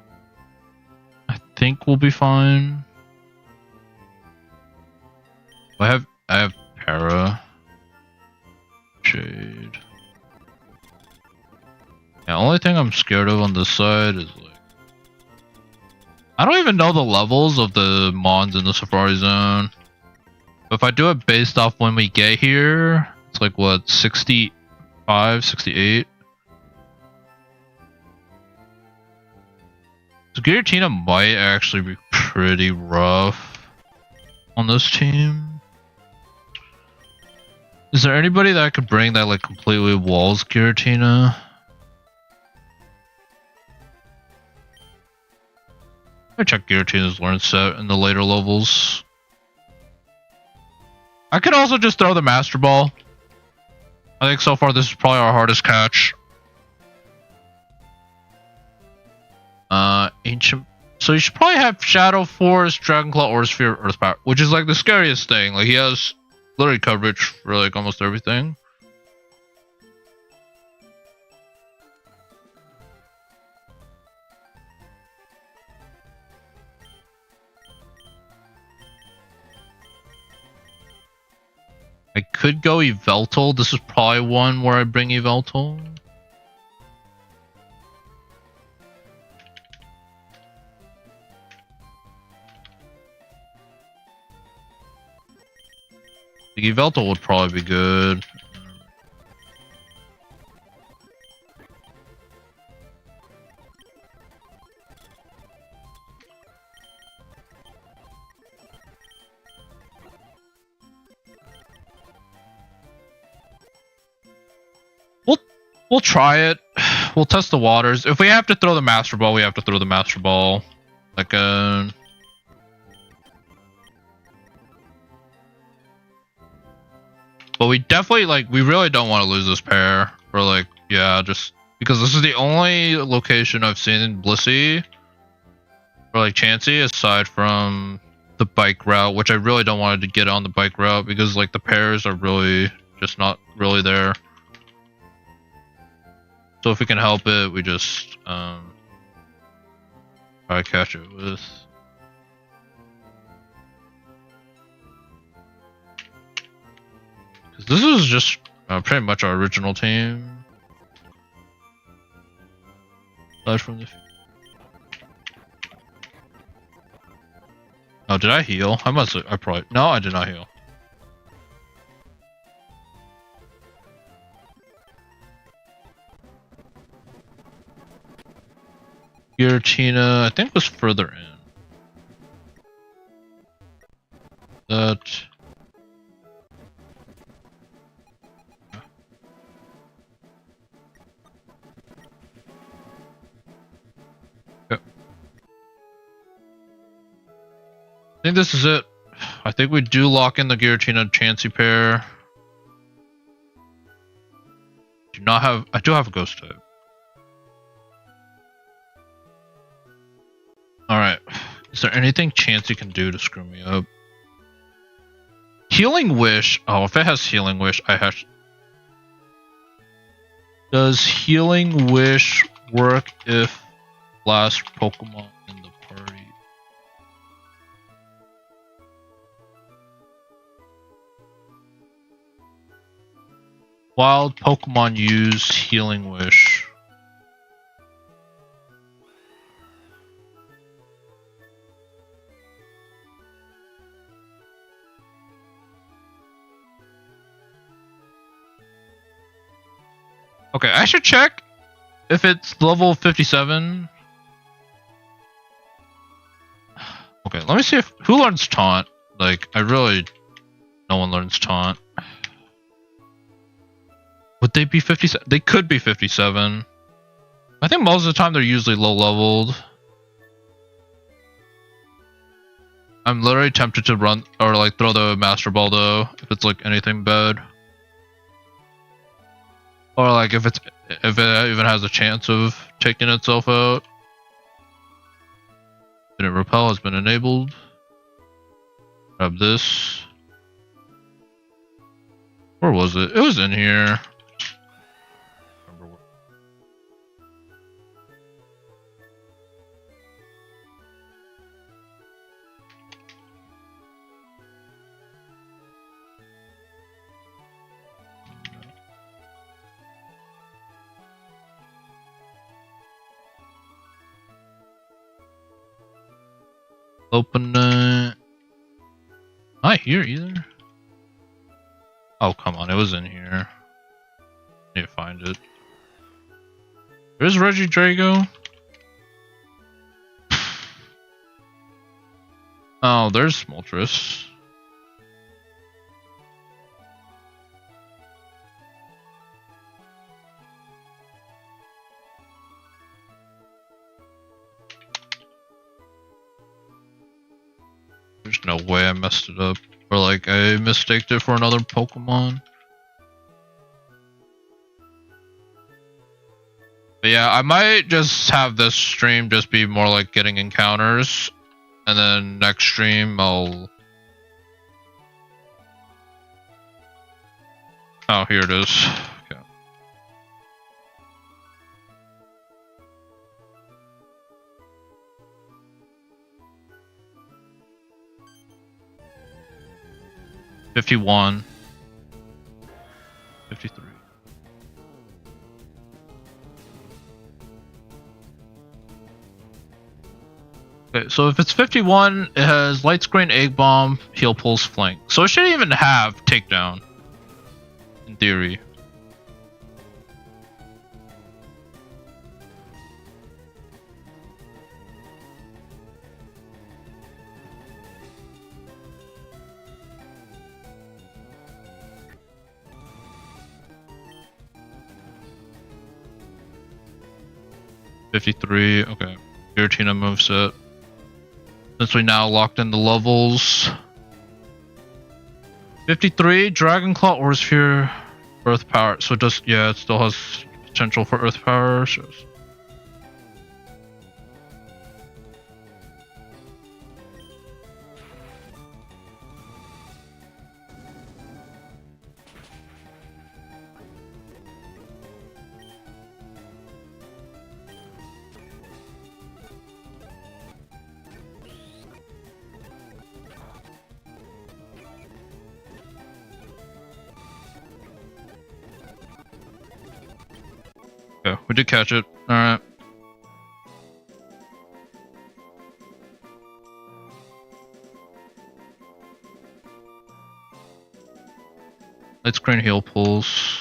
I think we'll be fine. I have para. Shade. Yeah, only thing I'm scared of on this side is like I don't even know the levels of the mons in the Safari Zone. But if I do it based off when we get here, it's like what, 65, 68? So Giratina might actually be pretty rough on this team. Is there anybody that I could bring that like completely walls Giratina? I check Giratina's learn set in the later levels. I could also just throw the Master Ball. I think so far this is probably our hardest catch. Ancient. So you should probably have Shadow Force, Dragon Claw, or Sphere, Earth Power, which is like the scariest thing. Like he has literally coverage for like almost everything. I could go Yveltal. This is probably one where I bring Yveltal. The Yveltal would probably be good. We'll try it. We'll test the waters. If we have to throw the Master Ball, we have to throw the Master Ball. Like, but we definitely, like, we really don't want to lose this pair. Or, like, yeah, just because this is the only location I've seen in Blissey or, like, Chansey aside from the bike route, which I really don't want to get on the bike route because, like, the pairs are really just not really there. So if we can help it, we just try to catch it with. Because this is just pretty much our original team. Aside from the. Oh, did I heal? I must. I probably. No, I did not heal. Giratina, I think, was further in. That. Yep. I think this is it. I think we do lock in the Giratina Chansey pair. Do not have. I do have a ghost type. Alright. Is there anything Chansey can do to screw me up? Healing Wish. Oh, if it has Healing Wish, I have. Does Healing Wish work if last Pokemon in the party? Wild Pokemon use Healing Wish. Okay, I should check if it's level 57. Okay, let me see if who learns Taunt. Like, no one learns Taunt. Would they be 57? They could be 57. I think most of the time they're usually low leveled. I'm literally tempted to run or like throw the Master Ball though, if it's like anything bad. Or like if it even has a chance of taking itself out. Didn't repel has been enabled. Grab this. Where was it? It was in here. Open it. Not here either. Oh, come on. It was in here. Need to find it. There's Regidrago. Oh, there's Moltres. There's no way I messed it up. Or like I mistaked it for another Pokemon. But yeah, I might just have this stream just be more like getting encounters. And then next stream I'll... Oh, here it is. Okay. $51. 53. Okay, so if it's 51, it has Light Screen, Egg Bomb, Heal Pulse, Flank. So it shouldn't even have Takedown, in theory. 53. Okay. Giratina moveset. Since we now locked in the levels. 53, Dragon Claw or Sphere, Earth Power. So just, yeah, it still has potential for Earth Power. So okay, we did catch it. Alright. Let's green heal pulls.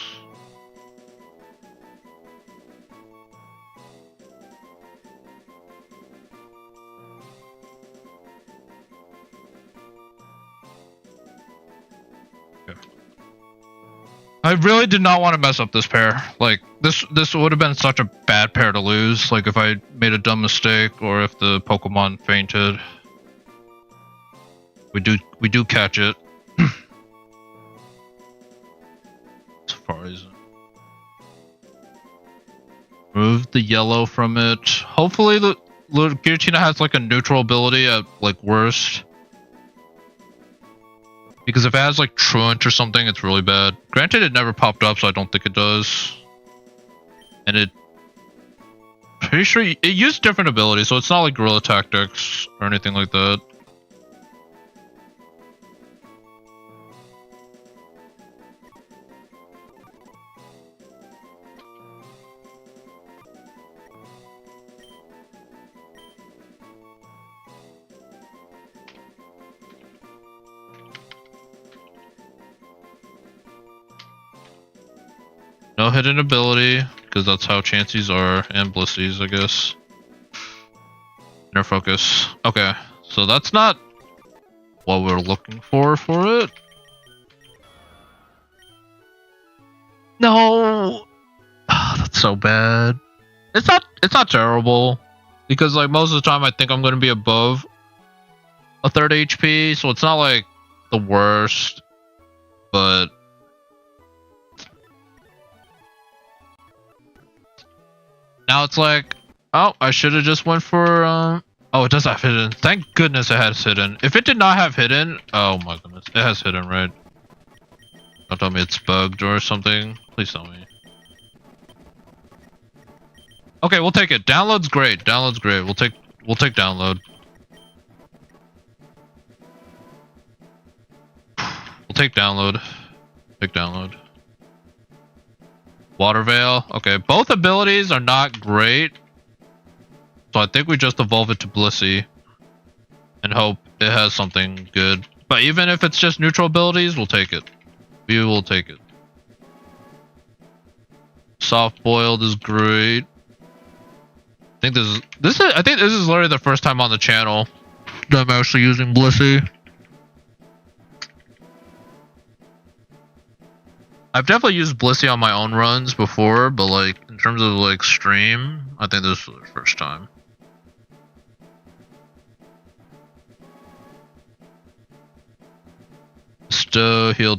Okay. I really did not want to mess up this pair. Like this would have been such a bad pair to lose. Like if I made a dumb mistake or if the Pokemon fainted. We do catch it. Remove the yellow from it. Hopefully the Giratina has like a neutral ability at like worst. Because if it has like Truant or something, it's really bad. Granted, it never popped up, so I don't think it does. And it... Pretty sure it used different abilities, so it's not like Guerrilla Tactics or anything like that. No hidden ability, because that's how Chanseys are, and Blissies, I guess. Inner Focus. Okay, so that's not what we're looking for it. No! Oh, that's so bad. It's not terrible. Because like most of the time I think I'm gonna be above a third HP, so it's not like the worst. But now it's like, oh, I should have just went for, oh, it does have hidden. Thank goodness it has hidden. If it did not have hidden, oh my goodness, it has hidden, right? Don't tell me it's bugged or something. Please tell me. Okay, we'll take it. Download's great. Download's great. We'll take download. We'll take download. Take download. Water Veil. Okay, both abilities are not great. So I think we just evolve it to Blissey. And hope it has something good. But even if it's just neutral abilities, we'll take it. We will take it. Soft Boiled is great. I think I think this is literally the first time on the channel that I'm actually using Blissey. I've definitely used Blissey on my own runs before, but like in terms of like stream, I think this is the first time. Still heal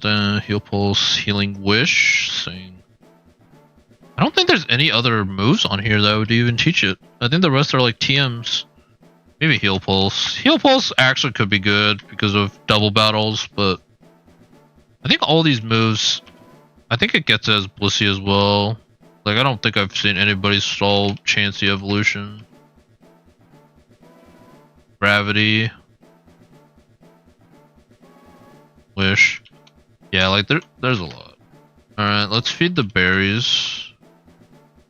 pulse, healing wish, saying I don't think there's any other moves on here that would even teach it. I think the rest are like TMs. Maybe heal pulse. Heal pulse actually could be good because of double battles, but I think all these moves, I think it gets as Blissey as well. Like I don't think I've seen anybody stall Chansey evolution. Gravity. Wish. Yeah, like there's a lot. Alright, let's feed the berries.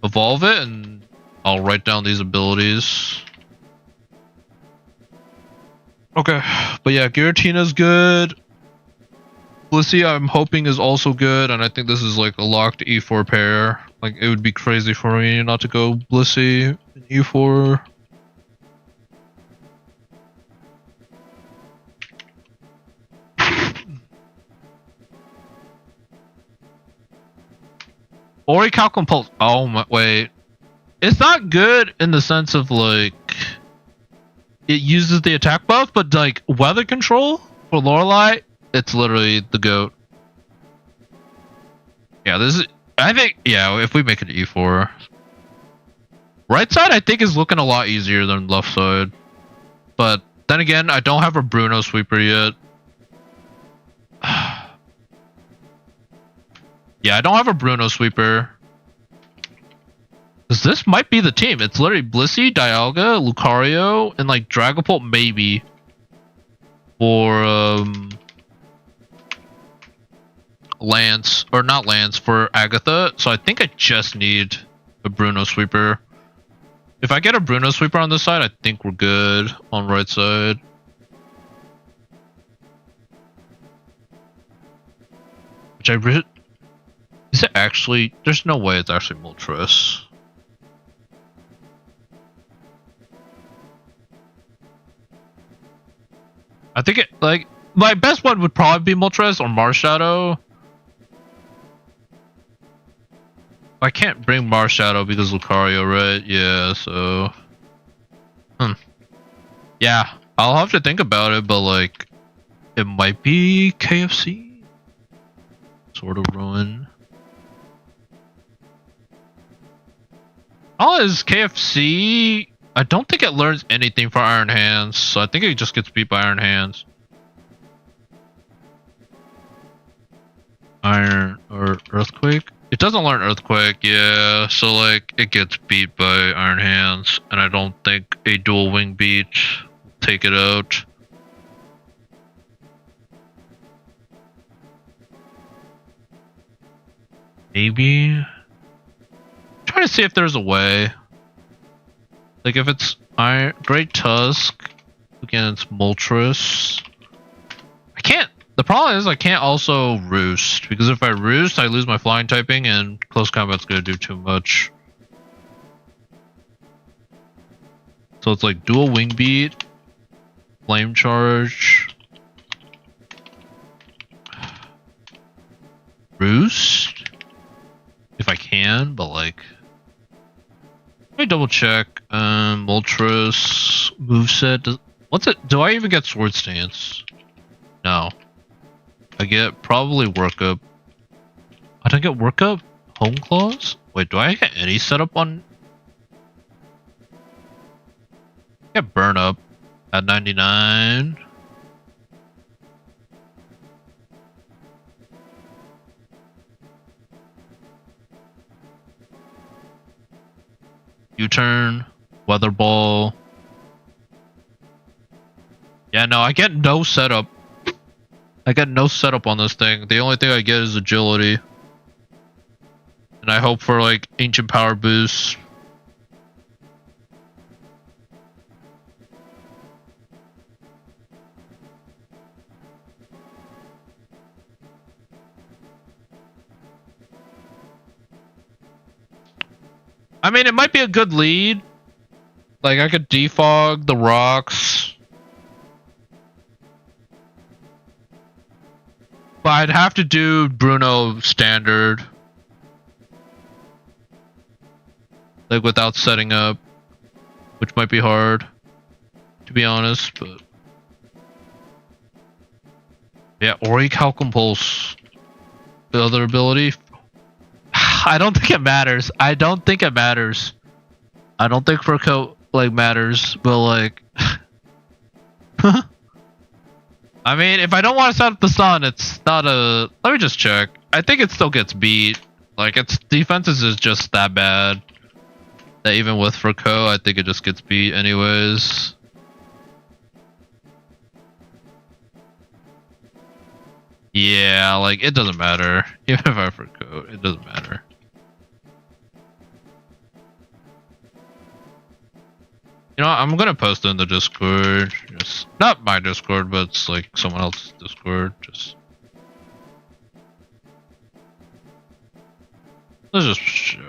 Evolve it and I'll write down these abilities. Okay, but yeah, Giratina's good. Blissey I'm hoping is also good, and I think this is like a locked E4 pair. Like it would be crazy for me not to go Blissey in E4. Orichalcum Pulse. Oh my, wait. it's not good in the sense of like it uses the attack buff, but like weather control for Lorelei, it's literally the GOAT. Yeah, this is. I think yeah, if we make it E4, right side I think is looking a lot easier than left side, but then again I don't have a Bruno sweeper yet. Yeah, I don't have a Bruno sweeper. Cause this might be the team. It's literally Blissey, Dialga, Lucario, and like Dragapult maybe. For Lance, or not Lance, for Agatha. So I think I just need a Bruno sweeper. If I get a Bruno sweeper on this side, I think we're good on right side. Which I really... Is it actually... There's no way it's actually Moltres. I think it... Like, my best one would probably be Moltres or Marshadow. I can't bring Marshadow because Lucario, right? Yeah, so... Yeah, I'll have to think about it, but like... It might be KFC? Sort of ruin. All is KFC... I don't think it learns anything for Iron Hands, so I think it just gets beat by Iron Hands. Iron or Earthquake? It doesn't learn Earthquake, yeah, so like it gets beat by Iron Hands, and I don't think a dual wing beat will take it out. Maybe? I'm trying to see if there's a way. Like if it's Great Tusk against Moltres. I can't. The problem is I can't also Roost, because if I Roost I lose my flying typing and close combat's gonna do too much. So it's like dual wing beat, flame charge, Roost if I can, but like let me double check. Moltres moveset. What's it? Do I even get Sword Stance? No. I get probably Workup. I don't get Workup? Home Claws? Wait, do I get any setup on? I get Burn Up at 99. U-turn, Weather Ball. Yeah, no, I get no setup. I get no setup on this thing. The only thing I get is agility. And I hope for like ancient power boost. I mean, it might be a good lead. Like, I could defog the rocks. But I'd have to do Bruno standard. Like, without setting up. Which might be hard. To be honest, but... Yeah, Orichalcum Pulse. The other ability... I don't think it matters. I don't think it matters. I don't think Furcoat like matters, but like I mean, if I don't want to set up the sun, it's not a... Let me just check. I think it still gets beat. Like, its defenses is just that bad. That even with Furcoat, I think it just gets beat anyways. Yeah, like, it doesn't matter. Even if I Furcoat, it doesn't matter. You know, I'm gonna post it in the Discord. Just not my Discord, but it's like someone else's Discord. Just let's just share.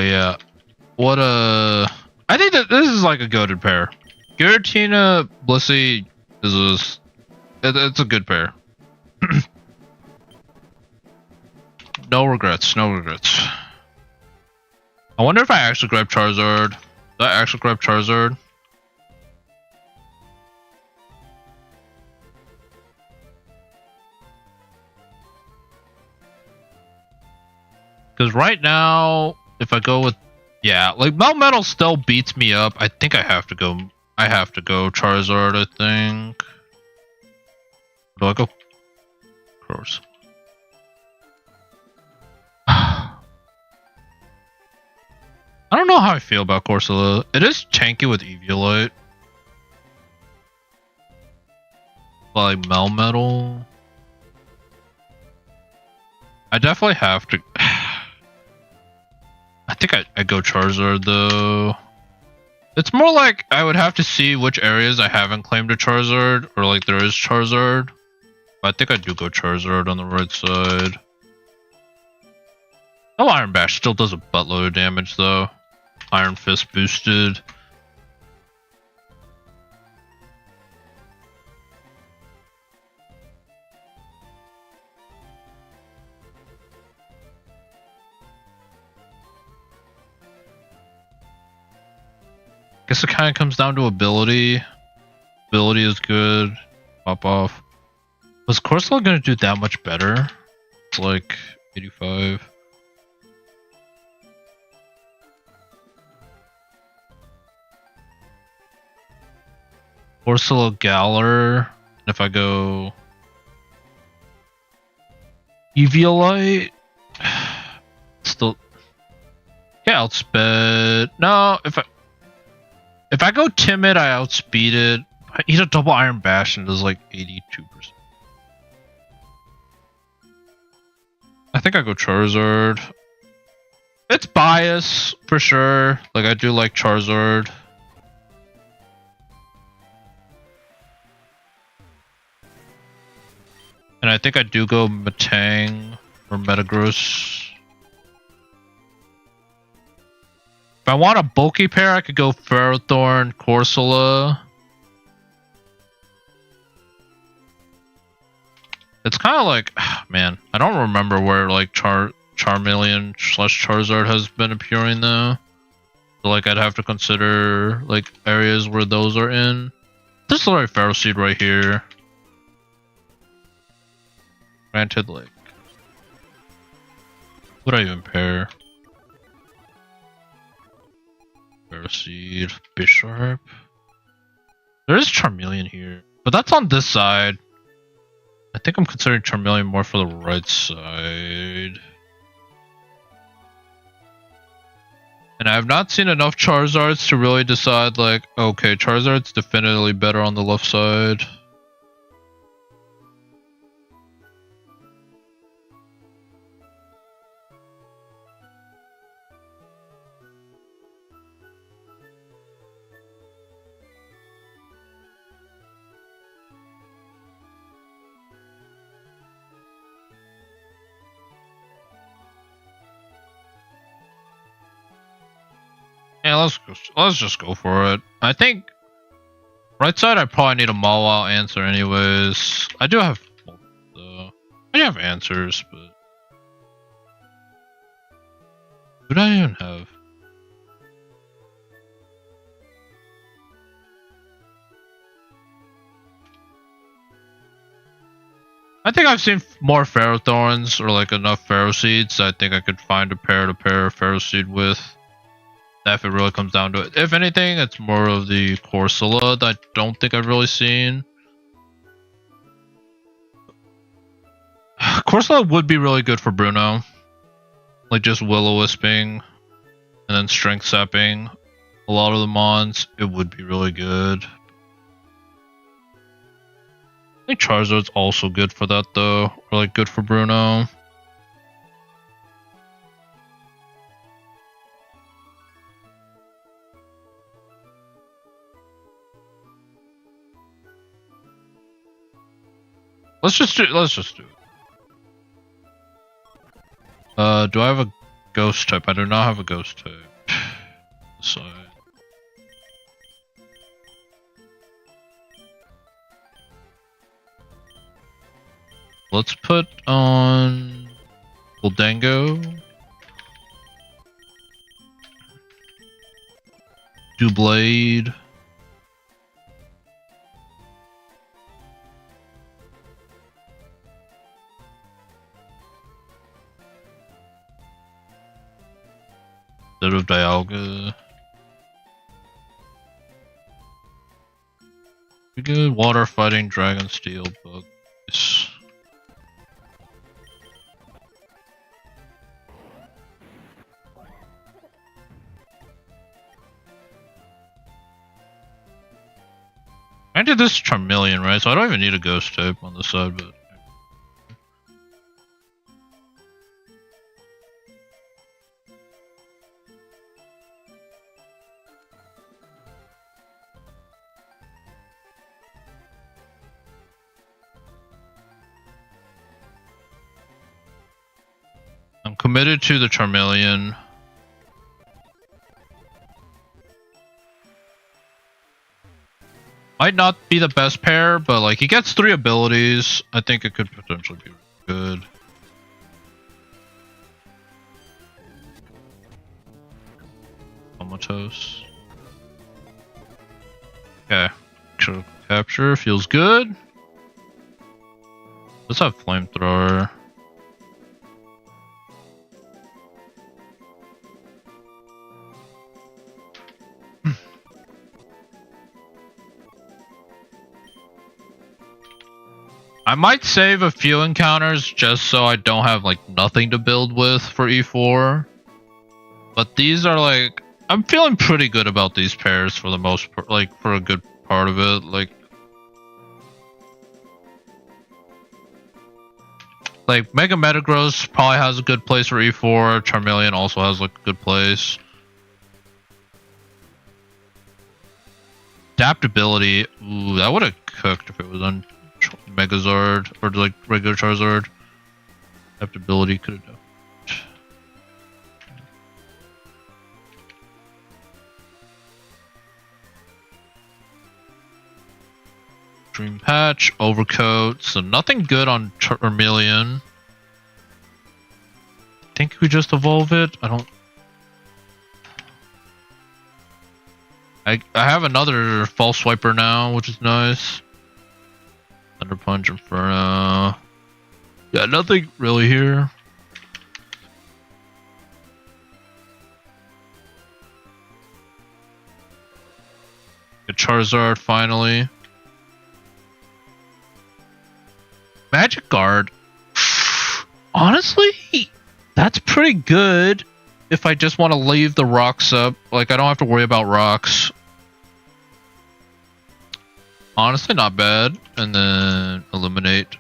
yeah. What I think that this is like a goated pair. Giratina, Blissey it's a good pair. No regrets, no regrets. I wonder if I actually grab Charizard. Did I actually grab Charizard? Because right now, if I go with, yeah, like Melmetal still beats me up. I think I have to go. I have to go Charizard. I think. Do I go? Of course. I don't know how I feel about Corsola. It is tanky with Eviolite. Like Melmetal. I definitely have to. I think I go Charizard though. It's more like I would have to see which areas I haven't claimed a Charizard, or like there is Charizard. But I think I do go Charizard on the right side. No Iron Bash still does a buttload of damage though. Iron Fist boosted. Guess it kind of comes down to ability. Ability is good. Pop off. Was Corsola gonna do that much better? It's like 85. Corsola Galar. If I go Eviolite, still outsped. No, if I go Timid, I outspeed it. He's a double Iron Bash and does like 82%. I think I go Charizard. It's bias for sure. Like I do like Charizard. And I think I do go Metang or Metagross. If I want a bulky pair, I could go Ferrothorn, Corsola. It's kind of like, man, I don't remember where like Charmeleon / Charizard has been appearing though. So like I'd have to consider like areas where those are in. This is like Ferroseed right here. Granted, like, would I even pair? Ferroseed, Bisharp. There is Charmeleon here, but that's on this side. I think I'm considering Charmeleon more for the right side. And I have not seen enough Charizards to really decide, like, okay, Charizard's definitively better on the left side. Yeah, let's just go for it. I think right side I probably need a Mawile answer anyways. I do have answers, but who do I even have? I think I've seen more Ferrothorns or like enough Ferroseeds. I think I could find a pair to pair a Ferroseed with. If it really comes down to it. If anything, it's more of the Corsola that I don't think I've really seen. Corsola would be really good for Bruno. Like just Will-O-Wisping and then Strength Sapping a lot of the mons. It would be really good. I think Charizard's also good for that though. Or like good for Bruno. Let's just do it. Do I have a Ghost type. I do not have a ghost type. So. Let's put on Goldango. Doublade. Instead of Dialga. Pretty good. Water fighting, Dragon Steel, Bug. Nice. I did this Charmeleon, right? So I don't even need a ghost type on the side, but. I'm committed to the Charmeleon. Might not be the best pair, but like he gets 3 abilities. I think it could potentially be good. Comatose. Okay. Capture feels good. Let's have Flamethrower. I might save a few encounters just so I don't have like nothing to build with for E4. But these are like, I'm feeling pretty good about these pairs for the most part, like for a good part of it. Like Mega Metagross probably has a good place for E4. Charmeleon also has like a good place. Adaptability, ooh, that would have cooked if it was on Megazord or like regular Charizard. Adaptability could have done. Dream Patch, Overcoat, so nothing good on Charmeleon. I think we just evolve it. I have another False Swiper now, which is nice. Thunder Punch, Inferno. Yeah, nothing really here. A Charizard finally. Magic Guard. Honestly, that's pretty good if I just want to leave the rocks up. Like, I don't have to worry about rocks. Honestly, not bad. And then Illuminate.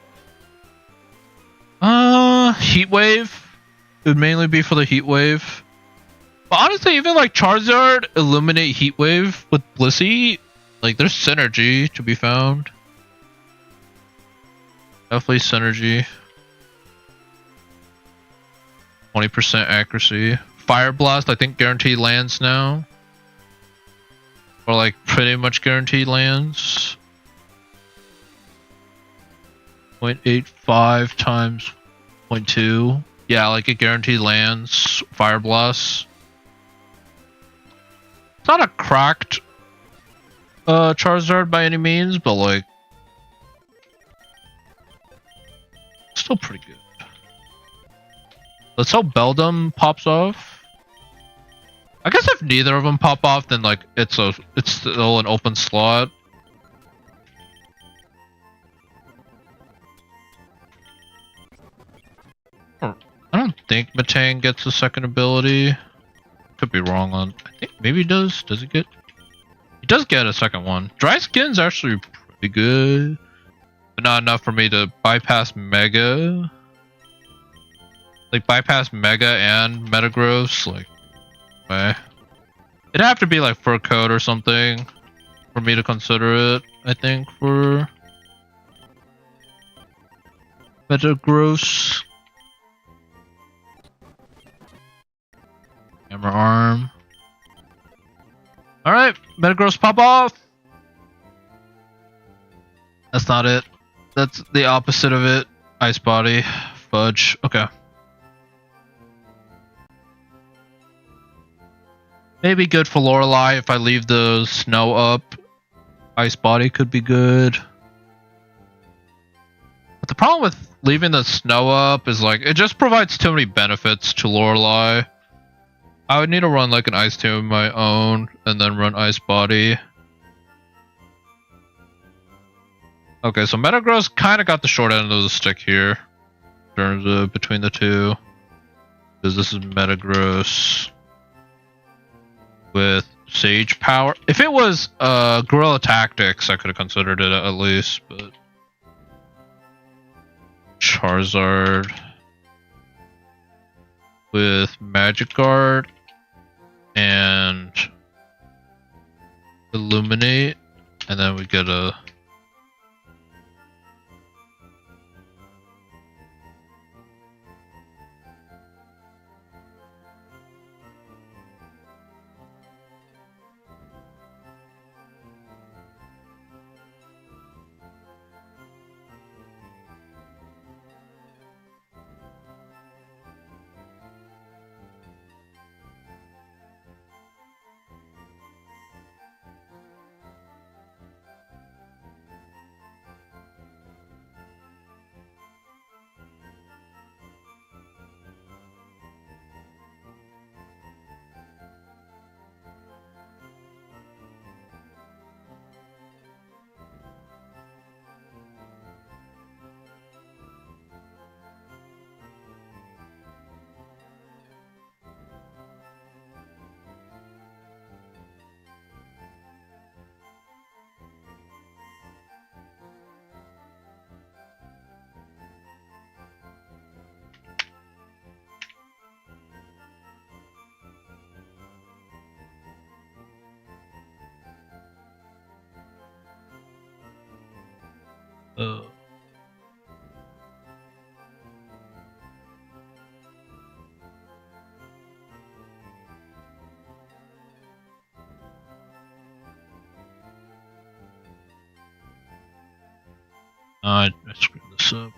Heat Wave. It would mainly be for the Heat Wave. But honestly, even like Charizard, Illuminate, Heat Wave with Blissey, like there's synergy to be found. Definitely synergy. 20% accuracy. Fire Blast, I think guaranteed lands now. Or like pretty much guaranteed lands. 0.85 times 0.2. Yeah, like it guaranteed lands. Fire Blast. It's not a cracked Charizard by any means, but like still pretty good. Let's hope Beldum pops off. I guess if neither of them pop off, then like it's still an open slot. I don't think Metang gets a second ability. Could be wrong on. I think maybe he does. Does he get? He does get a second one. Dry Skin's actually pretty good, but not enough for me to bypass Mega. Like bypass Mega and Metagross. Like, it'd have to be like Fur Coat or something for me to consider it. I think for Metagross. Hammer arm. Alright, Metagross pop off! That's not it. That's the opposite of it. Ice body. Fudge. Okay. Maybe good for Lorelei if I leave the snow up. Ice body could be good. But the problem with leaving the snow up is like it just provides too many benefits to Lorelei. I would need to run like an ice team of my own and then run ice body. Okay, so Metagross kind of got the short end of the stick here in terms of between the two, because this is Metagross with Sage Power. If it was Guerrilla Tactics, I could have considered it at least, but Charizard with Magic Guard and Illuminate, and then we get a I screwed this up.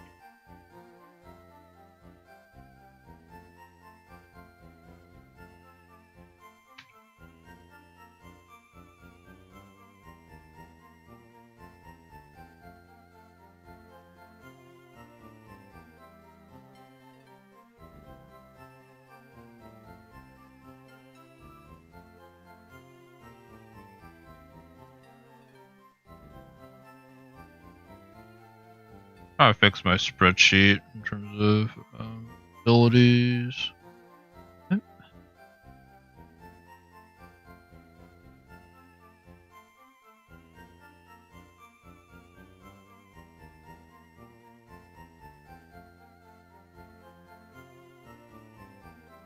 I fixed my spreadsheet in terms of abilities.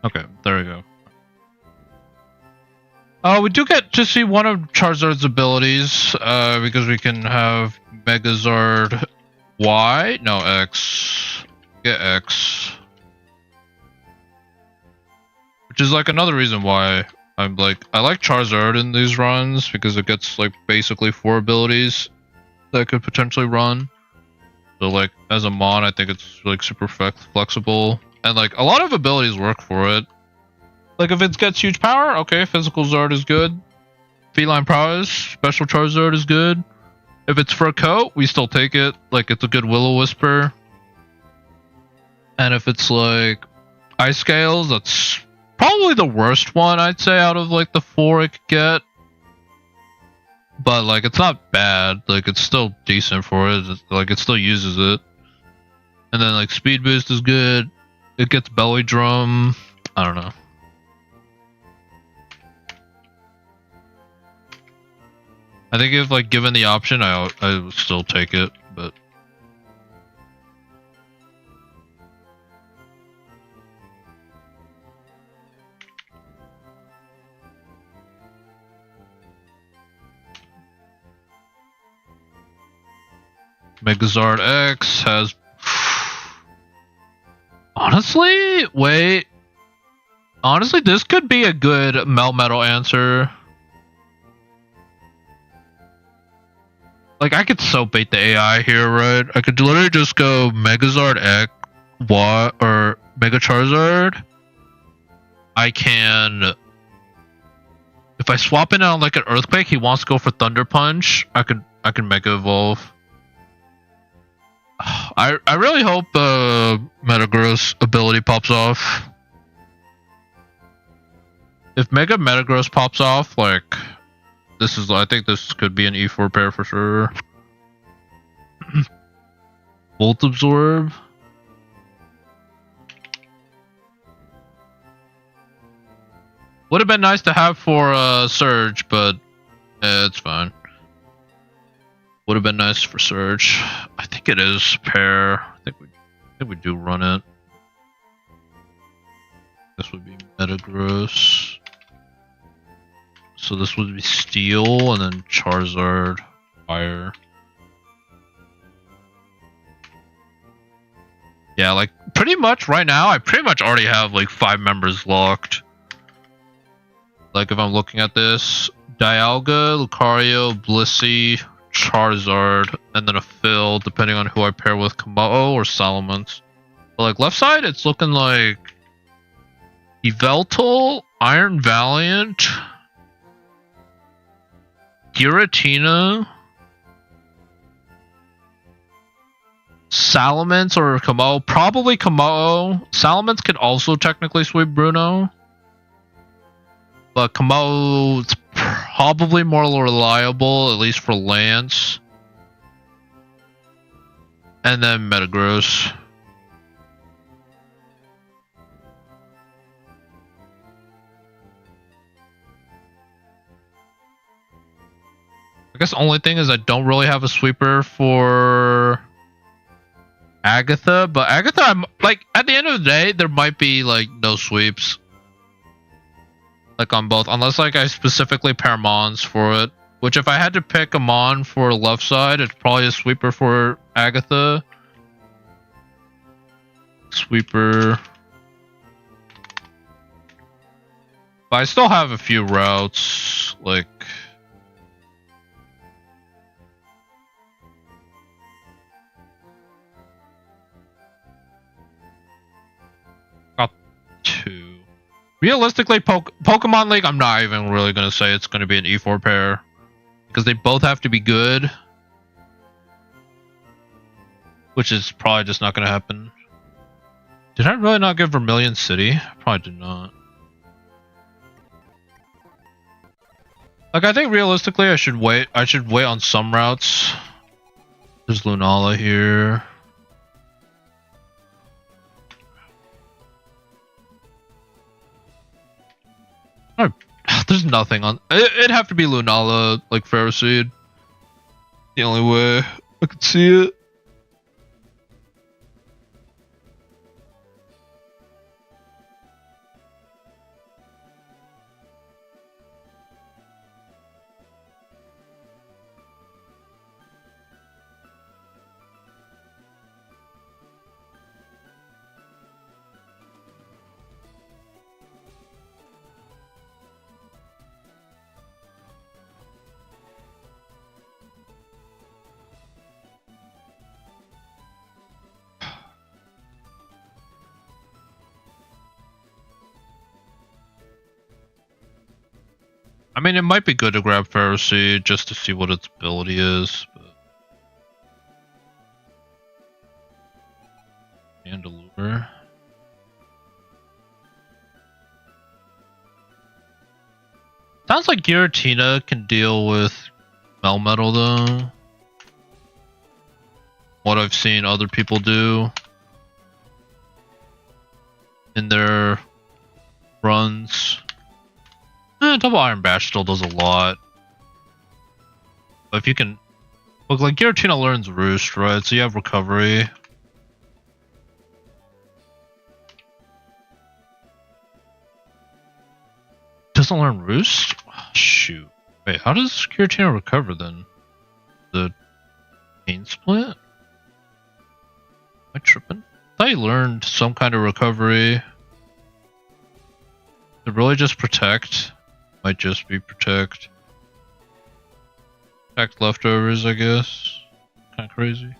Okay, there we go. We do get to see one of Charizard's abilities, because we can have Megazord Y? No, X. Get X. Which is like another reason why I like Charizard in these runs, because it gets like basically 4 abilities that could potentially run. So like as a mon, I think it's like super flexible. And like a lot of abilities work for it. Like if it gets huge power, okay, physical Zard is good. Feline prowess, special Charizard is good. If it's for a coat, we still take it. Like it's a good Will-O-Wisper. And if it's like Ice Scales, that's probably the worst one I'd say out of like the 4 it could get. But like it's not bad. Like it's still decent for it. Like it still uses it. And then like Speed Boost is good. It gets Belly Drum. I don't know. I think if like given the option, I would still take it, but Megazord X has honestly, wait. Honestly, this could be a good Melmetal answer. Like, I could so bait the AI here, right? I could literally just go Megazord X, Y, or Mega Charizard. I can... If I swap in on like an Earthquake, he wants to go for Thunder Punch. I can Mega Evolve. I really hope Metagross ability pops off. If Metagross pops off, like I think this could be an E4 pair for sure. Volt Absorb. Would have been nice to have for Surge, but it's fine. Would have been nice for Surge. I think it is pair. I think we do run it. This would be Metagross. So this would be Steel and then Charizard, Fire. Yeah, like pretty much right now, I pretty much already have like 5 members locked. Like if I'm looking at this, Dialga, Lucario, Blissey, Charizard, and then a Phil, depending on who I pair with, Kamao or Salamence. But like left side, it's looking like Yveltal, Iron Valiant, Giratina, Salamence or Kamao. Probably Kamao. Salamence could also technically sweep Bruno. But Kamo's probably more reliable, at least for Lance. And then Metagross. I guess the only thing is I don't really have a sweeper for Agatha. But Agatha, I'm like, at the end of the day, there might be like no sweeps. Like on both, unless like I specifically pair Mons for it. Which if I had to pick a Mon for left side, it's probably a sweeper for Agatha. Sweeper. But I still have a few routes, like... Got 2. Realistically, Pokemon League, I'm not even really going to say it's going to be an E4 pair. Because they both have to be good. Which is probably just not going to happen. Did I really not get Vermilion City? Probably did not. Like, I think realistically I should wait. I should wait on some routes. There's Lunala here. Oh, there's nothing on. It'd have to be Lunala, like Ferroseed. The only way I could see it. I mean, it might be good to grab Ferroseed just to see what its ability is. But... Chandelure. Sounds like Giratina can deal with Melmetal though. What I've seen other people do in their runs. Double Iron Bash still does a lot. But if you can... Look, like Giratina learns Roost, right? So you have Recovery. Doesn't learn Roost? Oh, shoot. Wait, how does Giratina recover then? The Pain Split? Am I tripping? I thought he learned some kind of recovery. it really just protect? Might just be protect. Protect leftovers, I guess. Kind of crazy.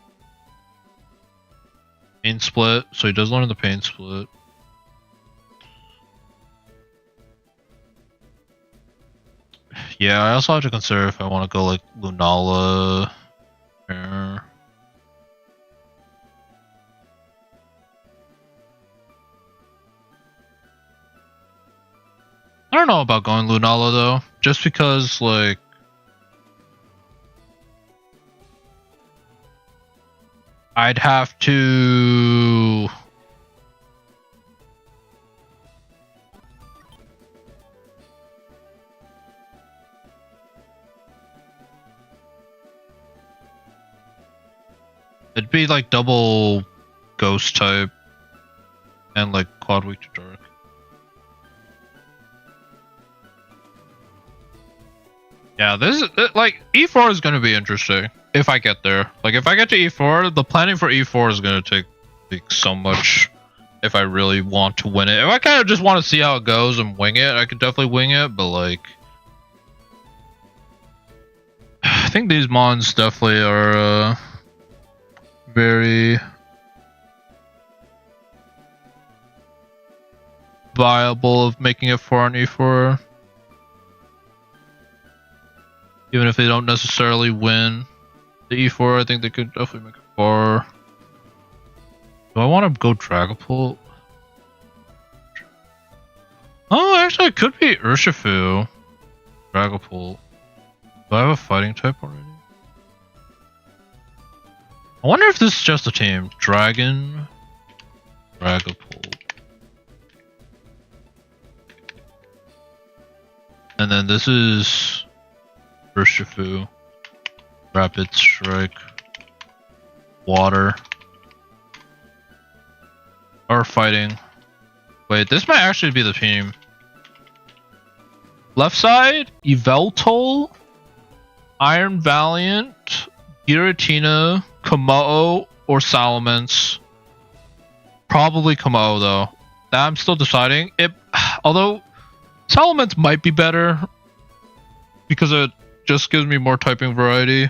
Pain split, so he does learn the pain split. Yeah, I also have to consider if I want to go like Lunala. I don't know about going Lunala though, just because like I'd have to it'd be like double ghost type and like quad weak to dark. Yeah, this is like E4 is gonna be interesting if I get there. Like if I get to E4, the planning for E4 is gonna take like so much. If I really want to win it, if I kind of just want to see how it goes and wing it, I could definitely wing it. But like, I think these mons definitely are very viable of making it 4 on E4. Even if they don't necessarily win the E4, I think they could definitely make it 4. Do I want to go Dragapult? Oh, actually, it could be Urshifu. Dragapult. Do I have a fighting type already? I wonder if this is just a team. Dragon. Dragapult. And then this is Urshifu. Rapid Strike. Water. Or fighting. Wait, this might actually be the team. Left side, Yveltal, Iron Valiant, Giratina, Komao, or Salamence. Probably Komao though. That I'm still deciding. Although Salamence might be better because it just gives me more typing variety.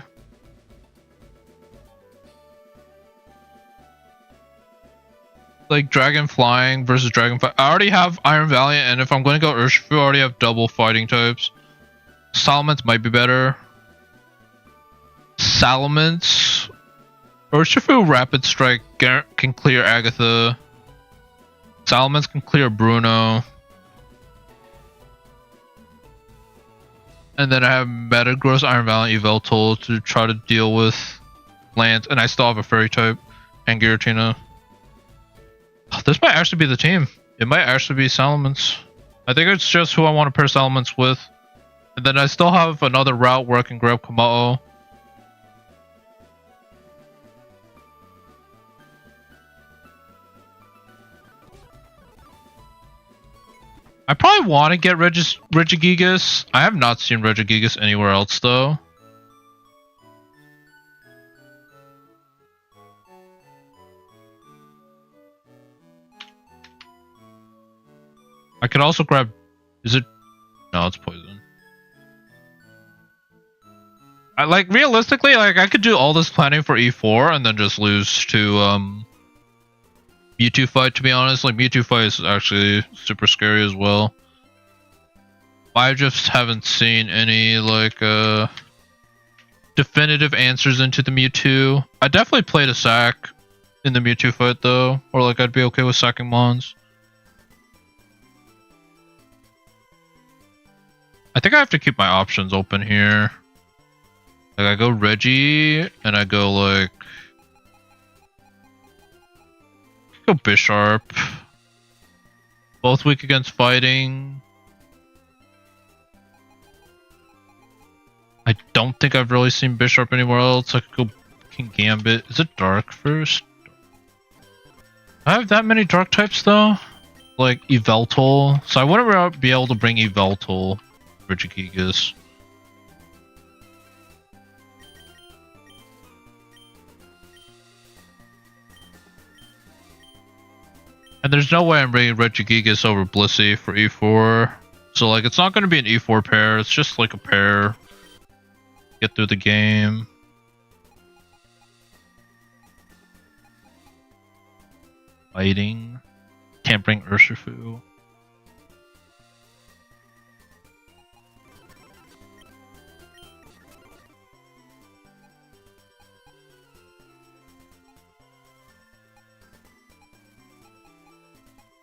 Like Dragon Flying versus Dragon Fight. I already have Iron Valiant, and if I'm going to go Urshifu, I already have double fighting types. Salamence might be better. Salamence. Urshifu Rapid Strike can clear Agatha. Salamence can clear Bruno. And then I have Metagross, Iron Valiant, Yveltal to try to deal with Lance, and I still have a Fairy type and Giratina. This might actually be the team. It might actually be Salamence. I think it's just who I want to pair Salamence with. And then I still have another route where I can grab Komao. I probably want to get Regigigas. I have not seen Regigigas anywhere else though. I could also grab... Is it... No, it's poison. Realistically, I could do all this planning for E4 and then just lose to, Mewtwo fight, to be honest. Like, Mewtwo fight is actually super scary as well. I just haven't seen any, definitive answers into the Mewtwo. I definitely played a sack in the Mewtwo fight, though. Or, I'd be okay with sacking Mons. I think I have to keep my options open here. I go Reggie, and I go, go Bisharp. Both weak against fighting. I don't think I've really seen Bisharp anywhere else. I could go King Gambit. Is it Dark first? I have that many Dark types, though? Like, Yveltal. So I wouldn't be able to bring Yveltal. Regigigas. And there's no way I'm bringing Regigigas over Blissey for E4. So like it's not going to be an E4 pair, it's just like a pair. Get through the game. Fighting. Can't bring Urshifu.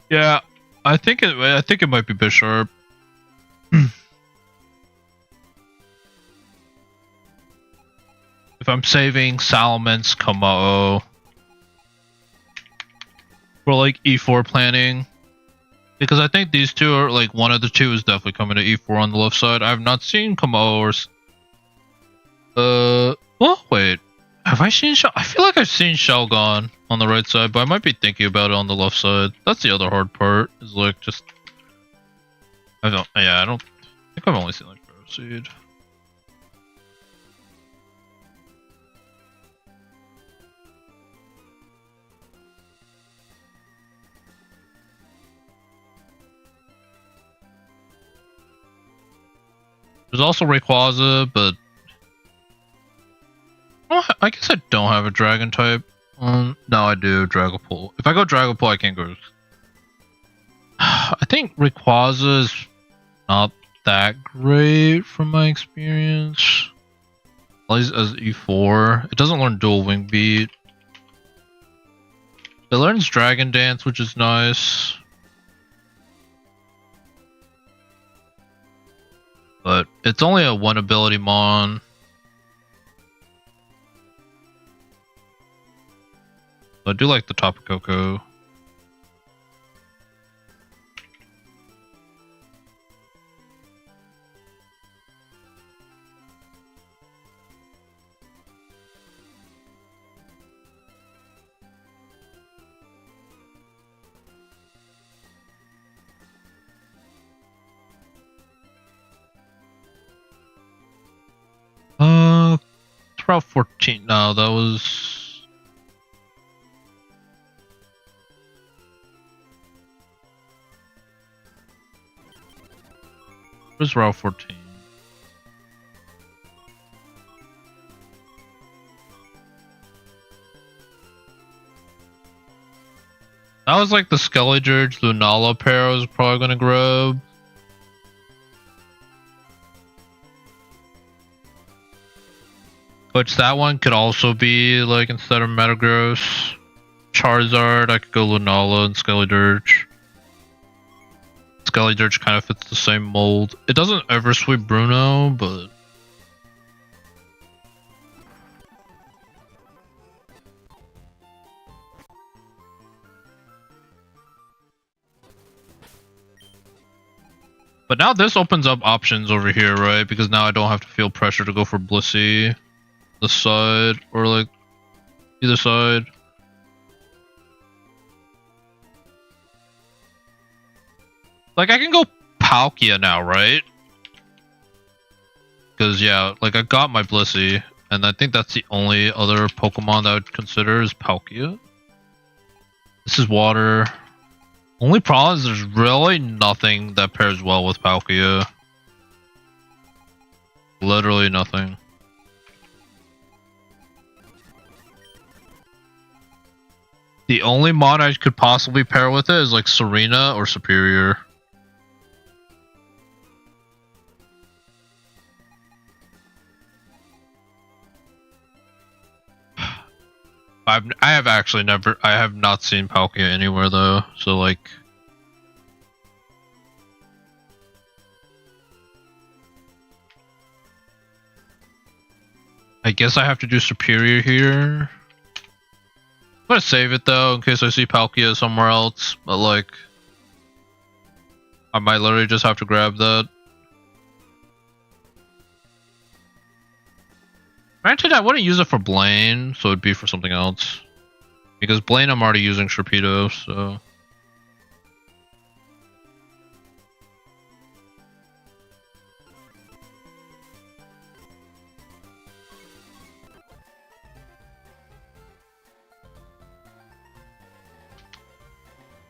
Yeah, I think it might be Bisharp. If I'm saving Salamence, Komao for like E4 planning, because I think these two are like one of the two is definitely coming to E4 on the left side. I have not seen Komao or well, wait, have I seen I feel like I've seen Shelgon on the right side, but I might be thinking about it on the left side. That's the other hard part, is like just I don't think I've only seen like Ferroseed. There's also Rayquaza, but I guess I don't have a Dragon type. No, I do. Dragapult. If I go Dragapult, I can't go. I think Rayquaza is not that great from my experience. At least as E4. It doesn't learn Dual Wing Beat. It learns Dragon Dance, which is nice. But it's only a one ability mon. I do like the Tapu Koko. It's Route 14. No, that was. Where's Route 14? That was like the Skelligurge Lunala pair I was probably gonna grab. Which that one could also be like, instead of Metagross, Charizard, I could go Lunala and Skelligurge. Skelligurge kind of fits the same mold. It doesn't ever sweep Bruno, but now this opens up options over here, right? Because now I don't have to feel pressure to go for Blissey, this side, or like either side. Like I can go Palkia now, right? Because yeah, like I got my Blissey, and I think that's the only other Pokemon that I would consider is Palkia. This is water. Only problem is there's really nothing that pairs well with Palkia. Literally nothing. The only mod I could possibly pair with it is like Serena or Superior. I have not seen Palkia anywhere though, so like I guess I have to do Superior here. I'm gonna save it though in case I see Palkia somewhere else, but like I might literally just have to grab that. Granted, I wouldn't use it for Blaine, so it'd be for something else. Because Blaine I'm already using Sharpedo, so...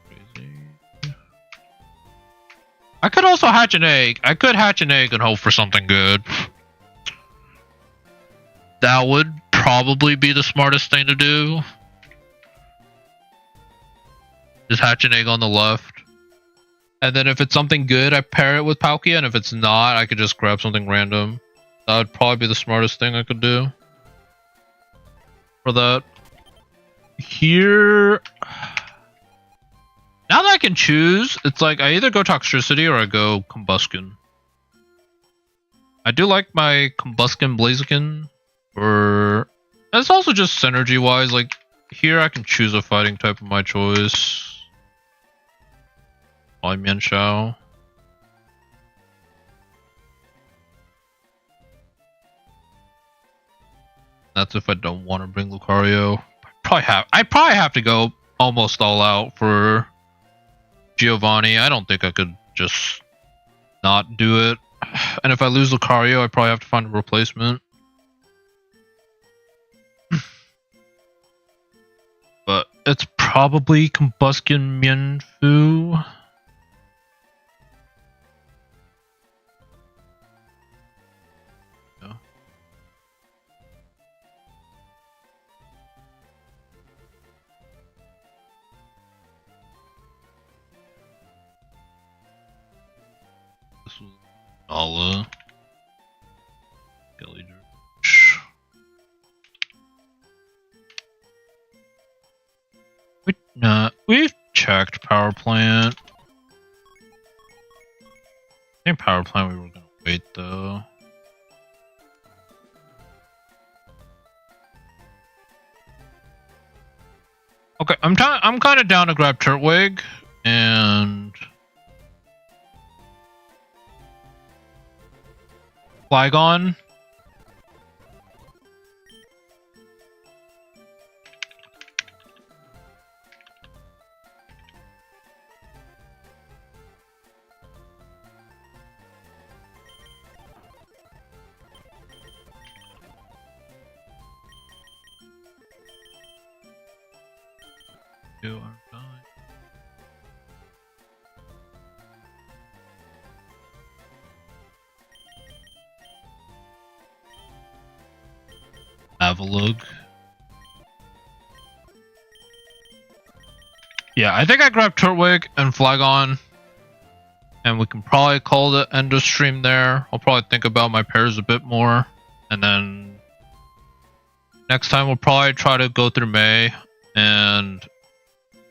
Crazy. I could also hatch an egg. I could hatch an egg and hope for something good. That would probably be the smartest thing to do. Just hatch an egg on the left. And then if it's something good, I pair it with Palkia. And if it's not, I could just grab something random. That would probably be the smartest thing I could do. For that. Here... Now that I can choose, it's like I either go Toxtricity or I go Combustion. I do like my Combustion Blaziken. Or... It's also just synergy-wise, like... Here I can choose a fighting type of my choice. Mian Shao. That's if I don't want to bring Lucario. I probably have to go almost all out for Giovanni. I don't think I could just not do it. And if I lose Lucario, I probably have to find a replacement. But it's probably Combustion Mienfoo. This was Nala. Skelly Dirge. We've checked Power Plant. I think Power Plant we were gonna wait though. Okay, I'm kind of down to grab Turtwig and Flygon. You are fine. Avalugg. Yeah, I think I grabbed Turtwig and Flygon. And we can probably call the end of stream there. I'll probably think about my pairs a bit more. And then next time we'll probably try to go through May. And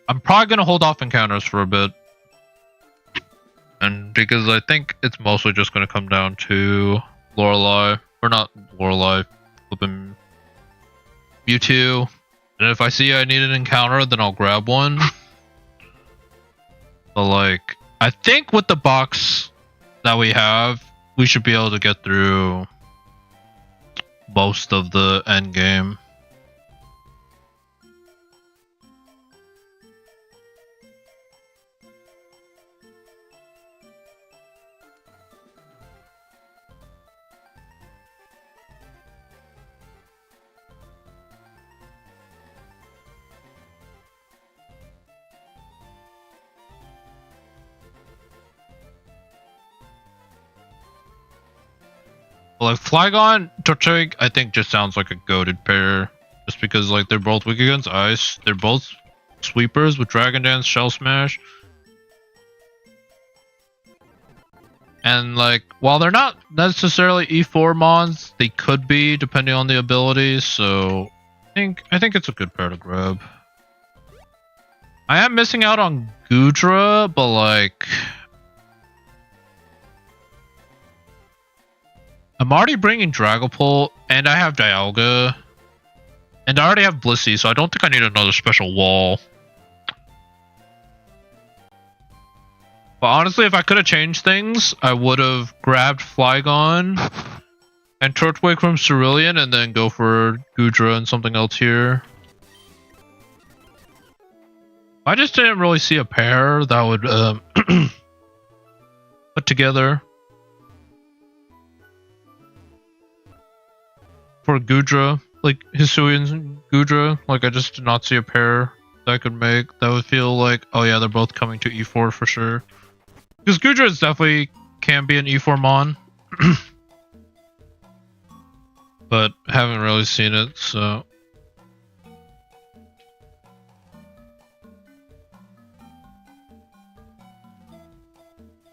I'm probably going to hold off encounters for a bit. And because I think it's mostly just going to come down to Lorelei. Or not Lorelei. Flipping Mewtwo. And if I see I need an encounter, then I'll grab one. But like, I think with the box that we have, we should be able to get through most of the end game. Like Flygon, Torchic, I think just sounds like a goated pair. Just because like they're both weak against ice. They're both sweepers with Dragon Dance, Shell Smash. And like, while they're not necessarily E4 mons, they could be depending on the abilities. So I think it's a good pair to grab. I am missing out on Goodra, but like, I'm already bringing Dragapult, and I have Dialga, and I already have Blissey, so I don't think I need another special wall. But honestly, if I could have changed things, I would have grabbed Flygon and Turtwig from Cerulean, and then go for Goodra and something else here. I just didn't really see a pair that would put together. For Goodra, like Hisuian Goodra, like I just did not see a pair that I could make that would feel like, oh yeah, they're both coming to E4 for sure. Because Gudra definitely can be an E4 Mon. But haven't really seen it, so.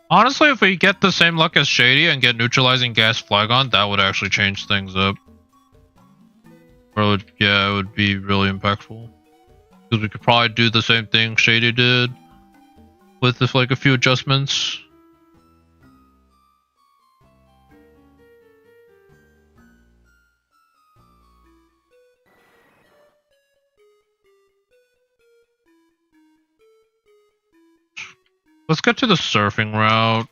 Honestly, if we get the same luck as Shady and get neutralizing gas Flygon, that would actually change things up. Or yeah, it would be really impactful. Because we could probably do the same thing Shady did with just like a few adjustments. Let's get to the surfing route.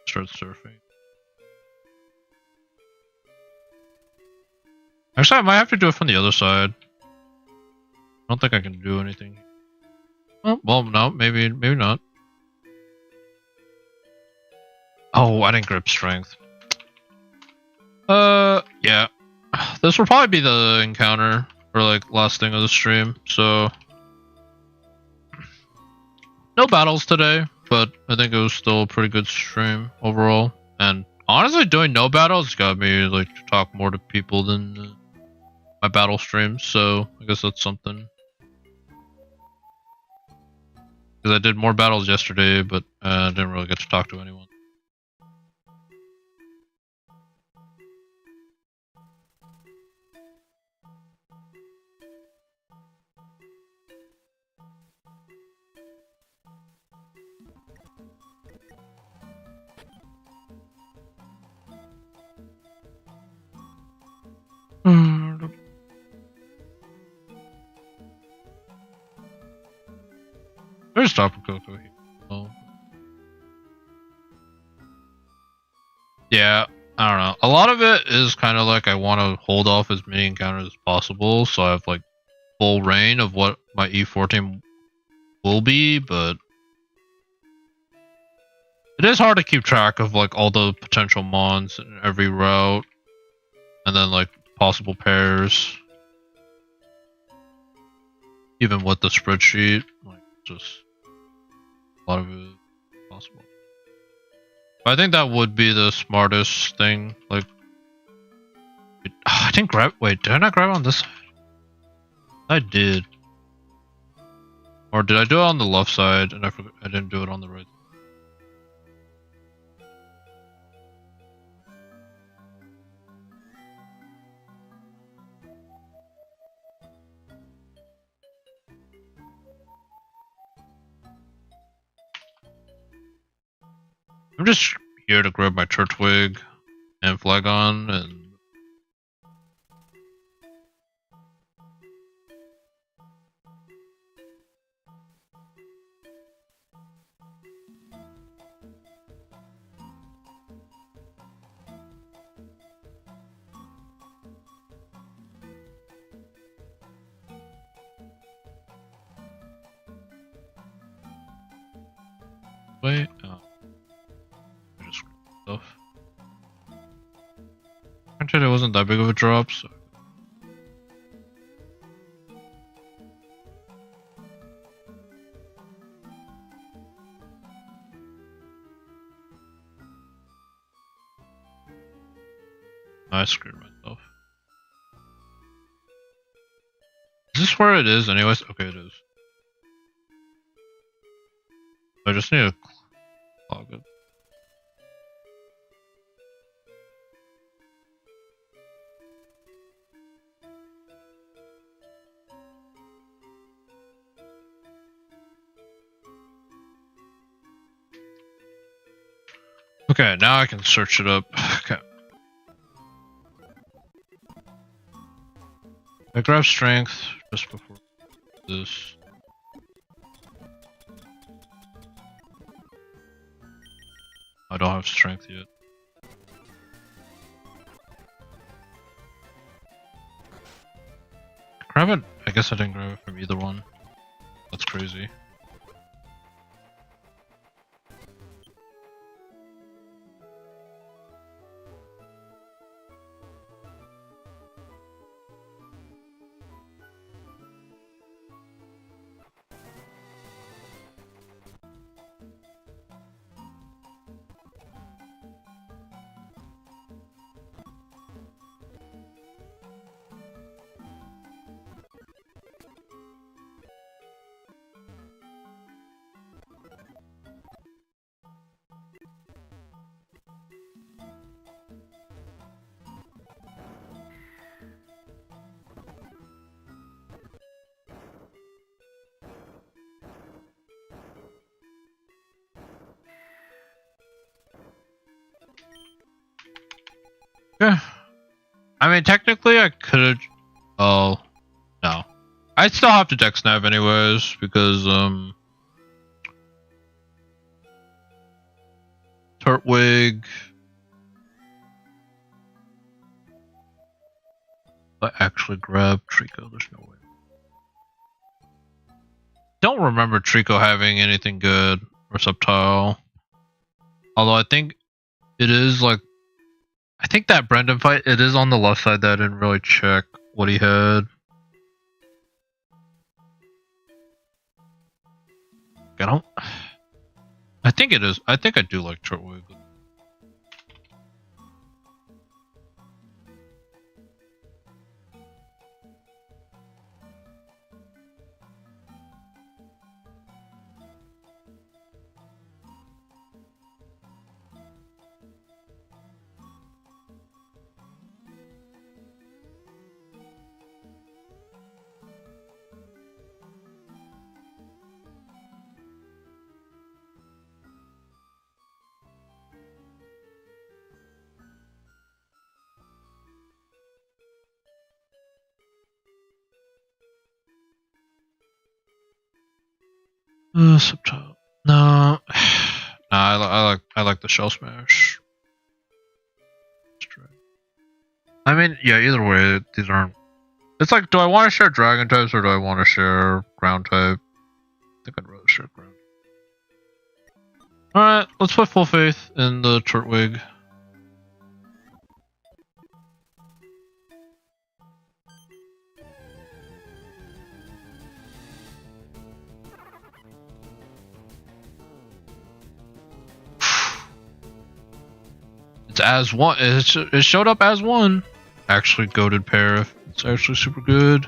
Start surfing. Actually, I might have to do it from the other side. I don't think I can do anything. Oh, well, no, maybe not. Oh, I didn't grip strength. Yeah. This will probably be the encounter for like last thing of the stream, so no battles today, but I think it was still a pretty good stream overall. And honestly, doing no battles got me like to talk more to people than my battle streams, so I guess that's something. Because I did more battles yesterday, but I didn't really get to talk to anyone. There's Tapu Koko here. Oh. Yeah, I don't know. A lot of it is kind of like I want to hold off as many encounters as possible, so I have like full reign of what my E4 team will be, but it is hard to keep track of like all the potential mons in every route, and then like possible pairs. Even with the spreadsheet, like just a lot of it is possible. But I think that would be the smartest thing. Like, I didn't grab. Wait, did I not grab on this side? I did. Or did I do it on the left side and I forgot? I didn't do it on the right. I'm just here to grab my Turtwig and Flygon and. Wait. Oh. I just stuff. Granted, it wasn't that big of a drop, so. I screwed myself. Is this where it is anyways? Okay, it is. I just need to clog it. Okay, now I can search it up. Okay. I grab strength just before this. I don't have strength yet. Grab it? I guess I didn't grab it from either one. That's crazy. Yeah. I mean, technically, I could have. Oh, no. I'd still have to DexNav anyways because Turtwig. I actually grabbed Trico. There's no way. Don't remember Trico having anything good or Subtile. Although I think it is like, I think that Brendan fight, it is on the left side that I didn't really check what he had. I think it is. I think I do like Turtwig. Subtile. No. Nah, I like the Shell Smash. I mean, yeah, either way, these aren't. It's like, do I want to share Dragon types or do I want to share Ground type? I think I'd rather share Ground. Alright, let's put full faith in the Turtwig. It's as one. It showed up as one. Actually, goated pair. It's actually super good.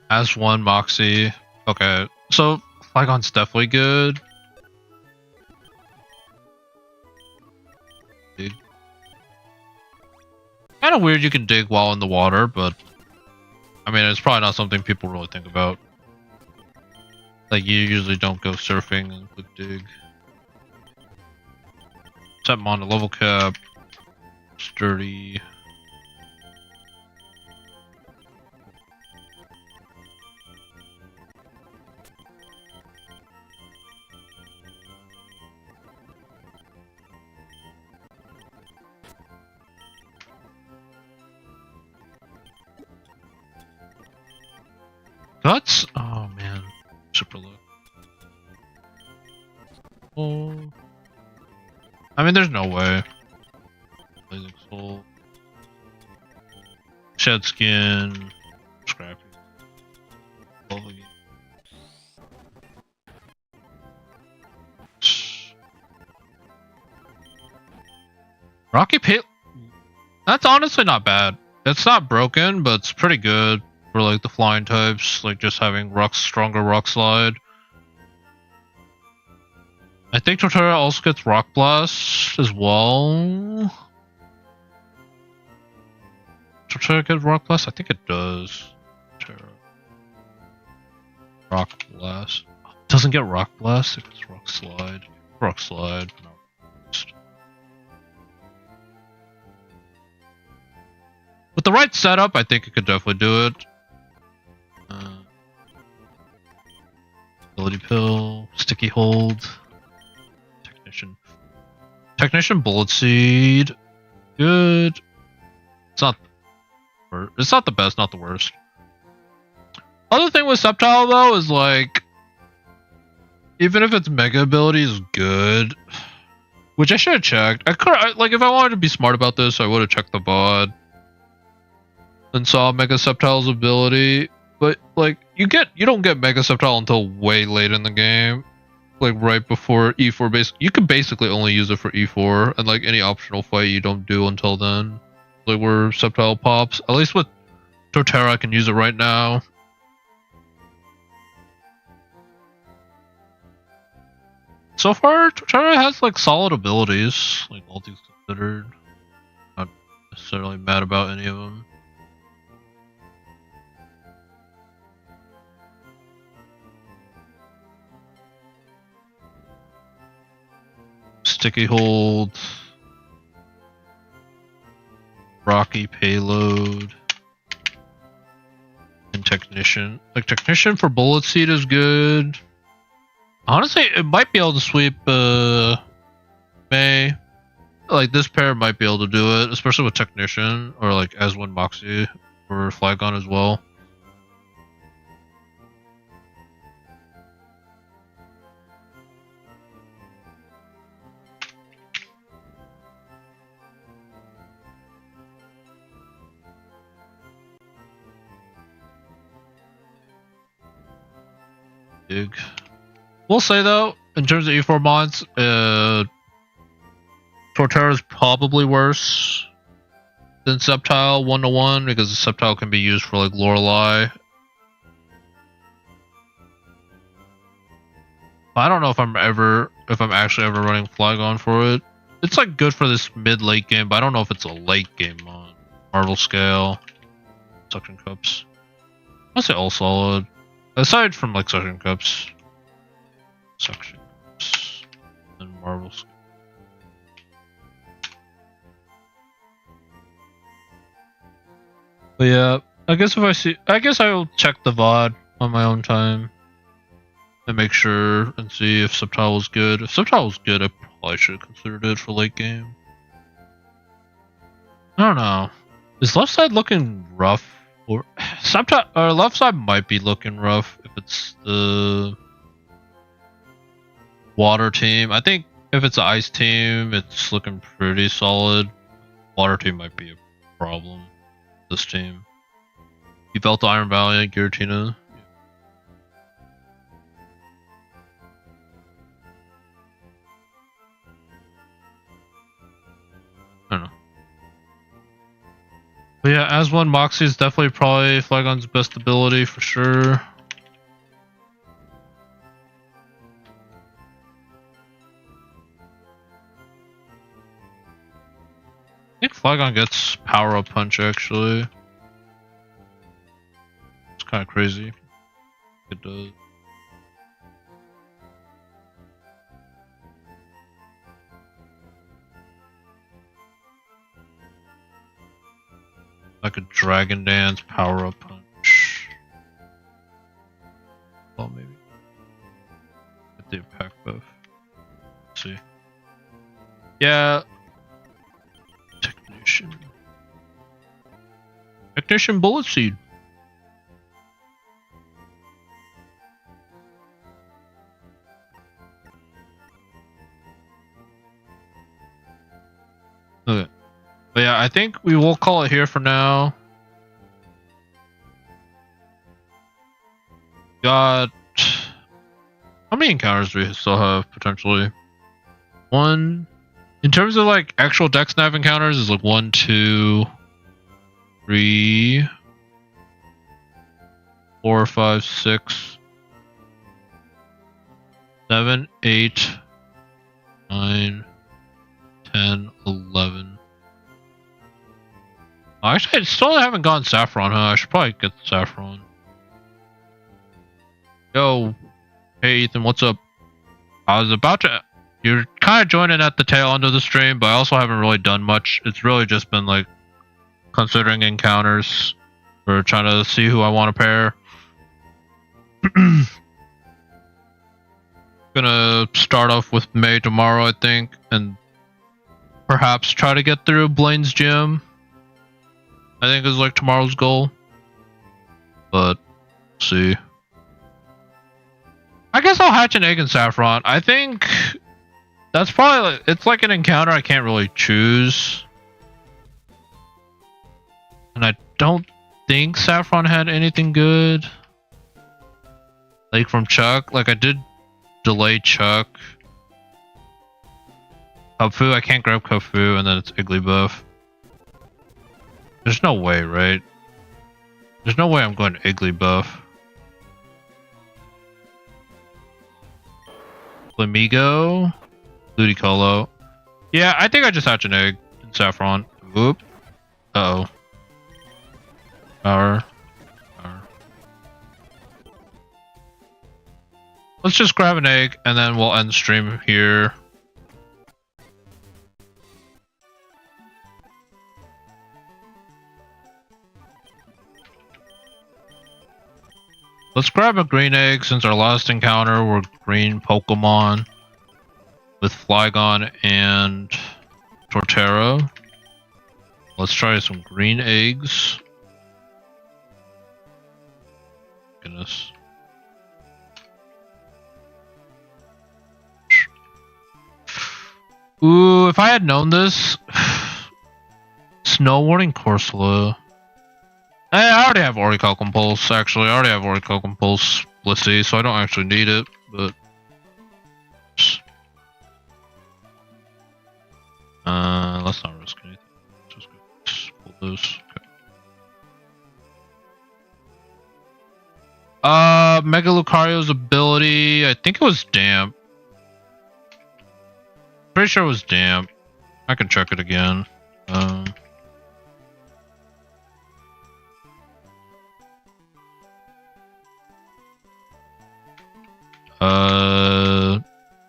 As one Moxie. Okay, so Flygon's definitely good. Dig. Kind of weird you can dig while in the water, but I mean, it's probably not something people really think about. Like, you usually don't go surfing and click dig. Set him on the level cap. Sturdy. Guts? Oh man, super low. Oh, I mean, there's no way. Blazing Soul, Shed Skin, Scrappy. Rocky Pit. That's honestly not bad. It's not broken, but it's pretty good. For like the flying types, like just having stronger rock slide. I think Torterra also gets rock blast as well. Torterra get rock blast? I think it does. Torterra. Rock blast. It doesn't get rock blast if it's rock slide. Rock slide. No. With the right setup, I think it could definitely do it. Ability Pill, Sticky Hold, Technician Bullet Seed, good. It's not the best, not the worst. Other thing with Subtile though is like, even if its Mega ability is good, which I should have checked. Like if I wanted to be smart about this, I would have checked the VOD and saw Mega Subtile's ability. But like you don't get Mega Subtile until way late in the game. like right before E4 base. You can basically only use it for E4 and like any optional fight you don't do until then. Like where Sceptile pops. At least with Torterra I can use it right now. So far, Torterra has like solid abilities, like all things considered. Not necessarily mad about any of them. Sticky hold, rocky payload, and technician. Like technician for bullet seed is good. Honestly, it might be able to sweep May. Like this pair might be able to do it, especially with technician or like as one Moxie or Flygon as well. Big. We'll say though, in terms of E4 mods, Torterra is probably worse than Sceptile 1-to-1 because the Sceptile can be used for like Lorelei. I don't know if I'm actually ever running Flygon for it. It's like good for this mid-late game, but I don't know if it's a late game mod. Marvel Scale, Suction Cups. I'll say all solid. Aside from like Suction Cups. Suction Cups. And Marvel Scale. But yeah, I guess I will check the VOD on my own time. And make sure and see if Sceptile was good. If Sceptile was good, I probably should have considered it for late game. I don't know. Is left side looking rough? Or Sceptile or left side might be looking rough if it's the water team. I think if it's an ice team, it's looking pretty solid. Water team might be a problem. This team. You felt the Iron Valiant, Giratina. I don't know. But yeah, as one, Moxie is definitely probably Flygon's best ability for sure. I think Flygon gets Power Up Punch actually. It's kind of crazy. It does. Like a Dragon Dance, Power Up Punch. Well, maybe. Get the attack buff. Let's see. Yeah. Technician. Technician Bullet Seed. Okay. But yeah, I think we will call it here for now. Got... How many encounters do we still have, potentially? One... In terms of, like, actual DexNav encounters, is like 1, 2... 3... 4, 5, 6... 7, 8... 9... 10, 11... Actually, I still haven't gotten Saffron, huh? I should probably get Saffron. Yo. Hey, Ethan, what's up? I was about to... You're kind of joining at the tail end of the stream, but I also haven't really done much. It's really just been, like, considering encounters. Or trying to see who I want to pair. Gonna start off with May tomorrow, I think. And perhaps try to get through Blaine's gym. I think is like tomorrow's goal. But see. I guess I'll hatch an egg in Saffron. I think that's probably like, it's like an encounter I can't really choose. And I don't think Saffron had anything good. Like from Chuck. Like I did delay Chuck. Cubfu, I can't grab Cubfu, and then it's Igglybuff. There's no way, right? There's no way I'm going to Igglybuff. Flamigo, Ludicolo. Yeah, I think I just hatch an egg in Saffron. Whoop. Uh-oh. Power. Let's just grab an egg, and then we'll end stream here. Let's grab a green egg since our last encounter were green Pokemon with Flygon and Torterra. Let's try some green eggs. Goodness. Ooh, if I had known this. Snow Warning Corsola. I already have Orichalcum Pulse, actually. I already have Orichalcum Pulse Blissey, so I don't actually need it, but... let's not risk anything. Let's just pull this. Okay. Mega Lucario's ability, I think it was Damp. Pretty sure it was Damp. I can check it again.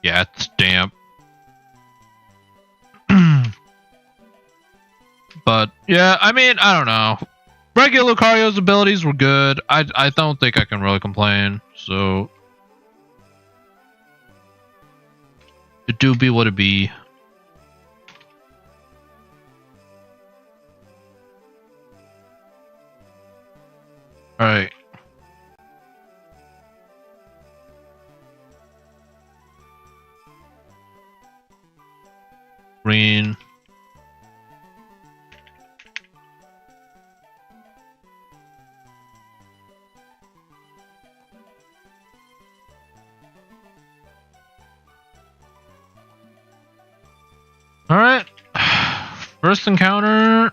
Yeah, it's Damp. But yeah, I mean, I don't know. Regular Lucario's abilities were good. I don't think I can really complain. So it do be what it be. All right. Green. Alright. First encounter.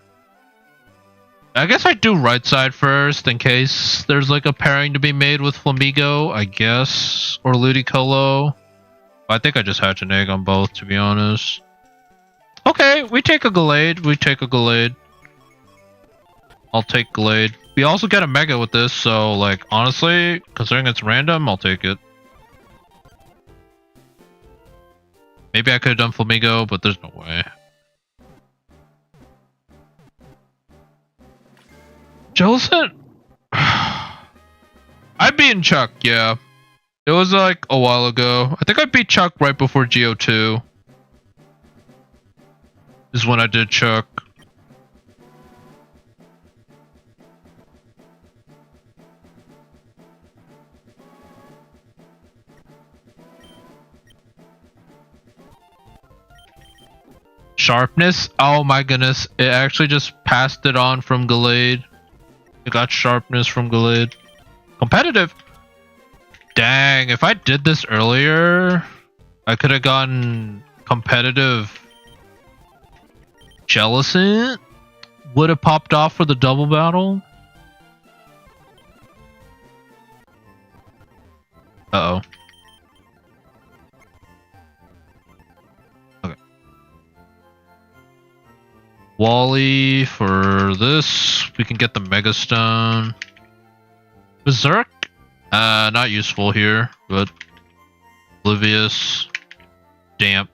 I guess I do right side first in case there's like a pairing to be made with Flamigo, I guess. Or Ludicolo. I think I just hatch an egg on both, to be honest. Okay, we take a Gallade. We take a Gallade. I'll take Gallade. We also get a Mega with this, so like honestly, considering it's random, I'll take it. Maybe I could have done Flamigo, but there's no way. Jellicent? I beat Chuck, yeah. It was like a while ago. I think I beat Chuck right before Geo2. Is when I did Chuck. Sharpness? Oh my goodness. It actually just passed it on from Gallade. It got sharpness from Gallade. Competitive. Dang, if I did this earlier, I could have gotten competitive. Jellicent would have popped off for the double battle. Uh-oh. Okay. Wally for this. We can get the Mega Stone. Berserk? Not useful here, but Oblivious. Damp.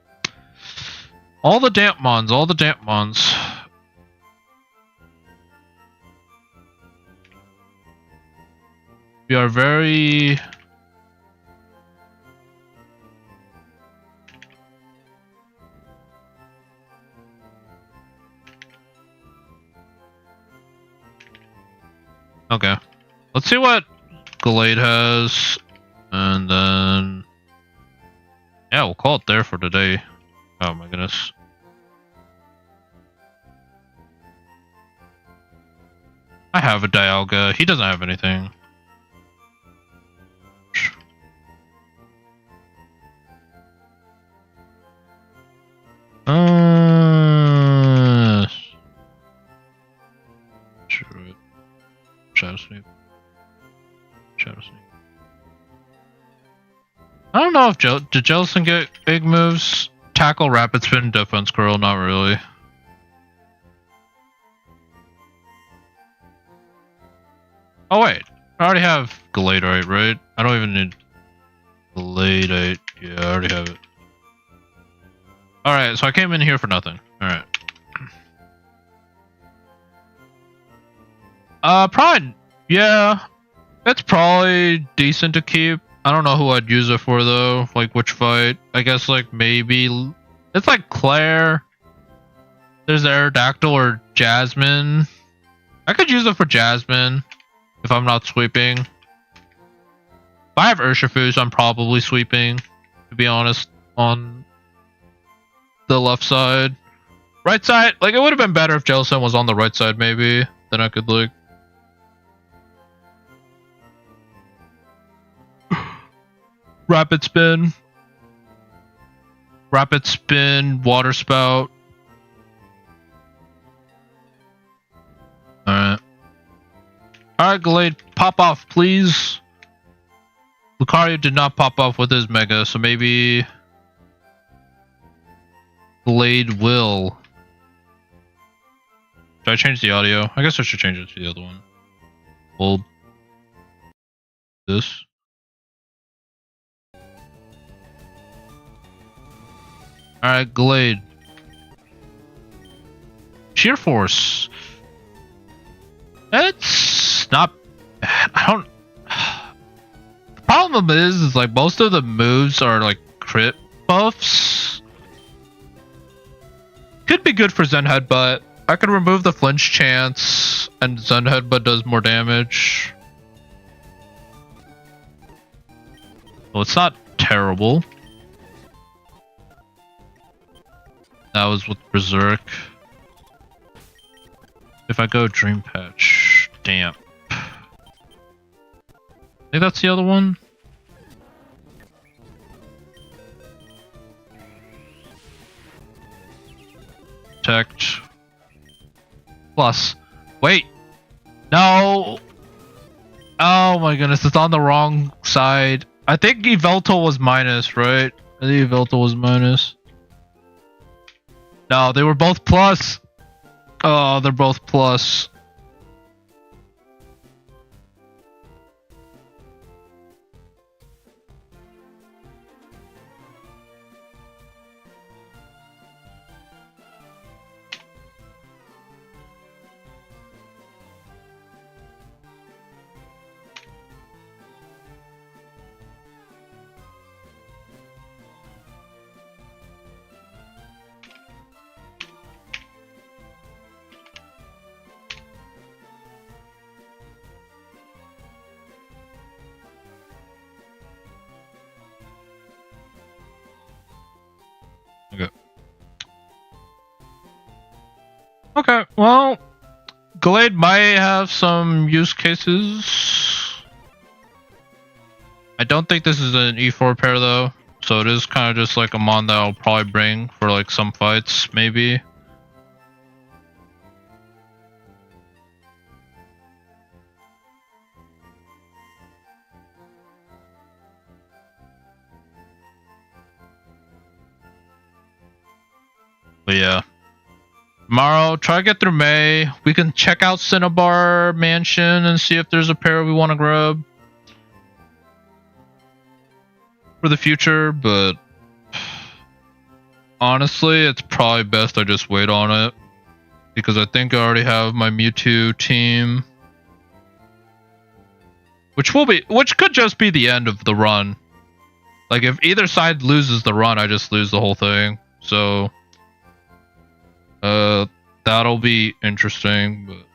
All the damp mons, all the damp mons. We are very... Okay. Let's see what Gallade has. And then... yeah, we'll call it there for today. Oh my goodness. I have a Dialga. He doesn't have anything. know if did Jellicent get big moves? Tackle, Rapid Spin, Defense Curl, not really. Oh wait, I already have Gallade, right? I don't even need Gallade. Yeah, I already have it. Alright, so I came in here for nothing. Alright. Probably, yeah. It's probably decent to keep. I don't know who I'd use it for though. Like which fight. I guess like maybe... It's like Claire. There's Aerodactyl or Jasmine. I could use it for Jasmine. If I'm not sweeping. If I have Urshifu, so I'm probably sweeping. To be honest. On the left side. Right side, like it would have been better if Jellicent was on the right side maybe. Then I could like... Rapid Spin. Rapid Spin, Water Spout. Alright. Alright, Gallade, pop off, please. Lucario did not pop off with his Mega, so maybe... Gallade will. Should I change the audio? I guess I should change it to the other one. Hold. This. Alright, Gallade. Sheer Force. It's not... I don't... The problem is like most of the moves are like crit buffs. Could be good for Zen Headbutt. I could remove the flinch chance and Zen Headbutt does more damage. Well, it's not terrible. That was with Berserk. If I go Dream Patch, damn. I think that's the other one. Protect. Plus. Wait. No. Oh my goodness, it's on the wrong side. I think Yveltal was minus, right? I think Yveltal was minus. No, they were both plus. Oh, they're both plus. Okay, well, Gallade might have some use cases. I don't think this is an E4 pair though, so it is kind of just like a mon that I'll probably bring for like some fights, maybe. But yeah. Tomorrow, try to get through May. We can check out Cinnabar Mansion and see if there's a pair we want to grab for the future, but honestly, it's probably best I just wait on it because I think I already have my Mewtwo team, which could just be the end of the run. Like if either side loses the run, I just lose the whole thing. So that'll be interesting, but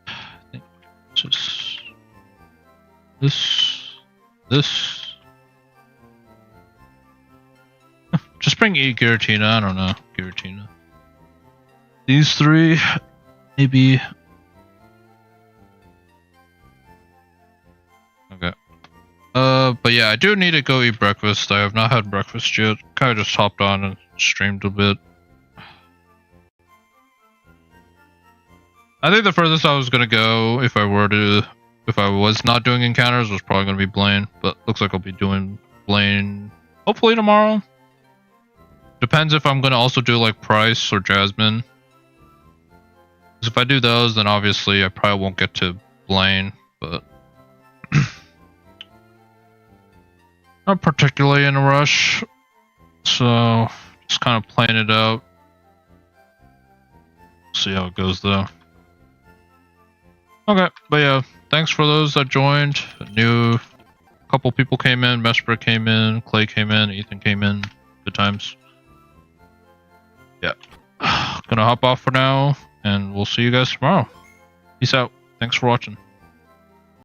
I think just this. Just bring Giratina, I don't know, Giratina. These three, maybe. Okay. But yeah, I do need to go eat breakfast. I have not had breakfast yet. Kind of just hopped on and streamed a bit. I think the furthest I was gonna go, if I were to if I was not doing encounters, it was probably going to be Blaine. But looks like I'll be doing Blaine hopefully tomorrow. Depends if I'm going to also do like Price or Jasmine. Because if I do those, then obviously I probably won't get to Blaine. But not particularly in a rush. So just kind of playing it out. See how it goes though. Okay, but yeah, thanks for those that joined. A couple people came in, Mesper came in, Clay came in, Ethan came in. Good times. Yeah. Gonna hop off for now, and we'll see you guys tomorrow. Peace out. Thanks for watching.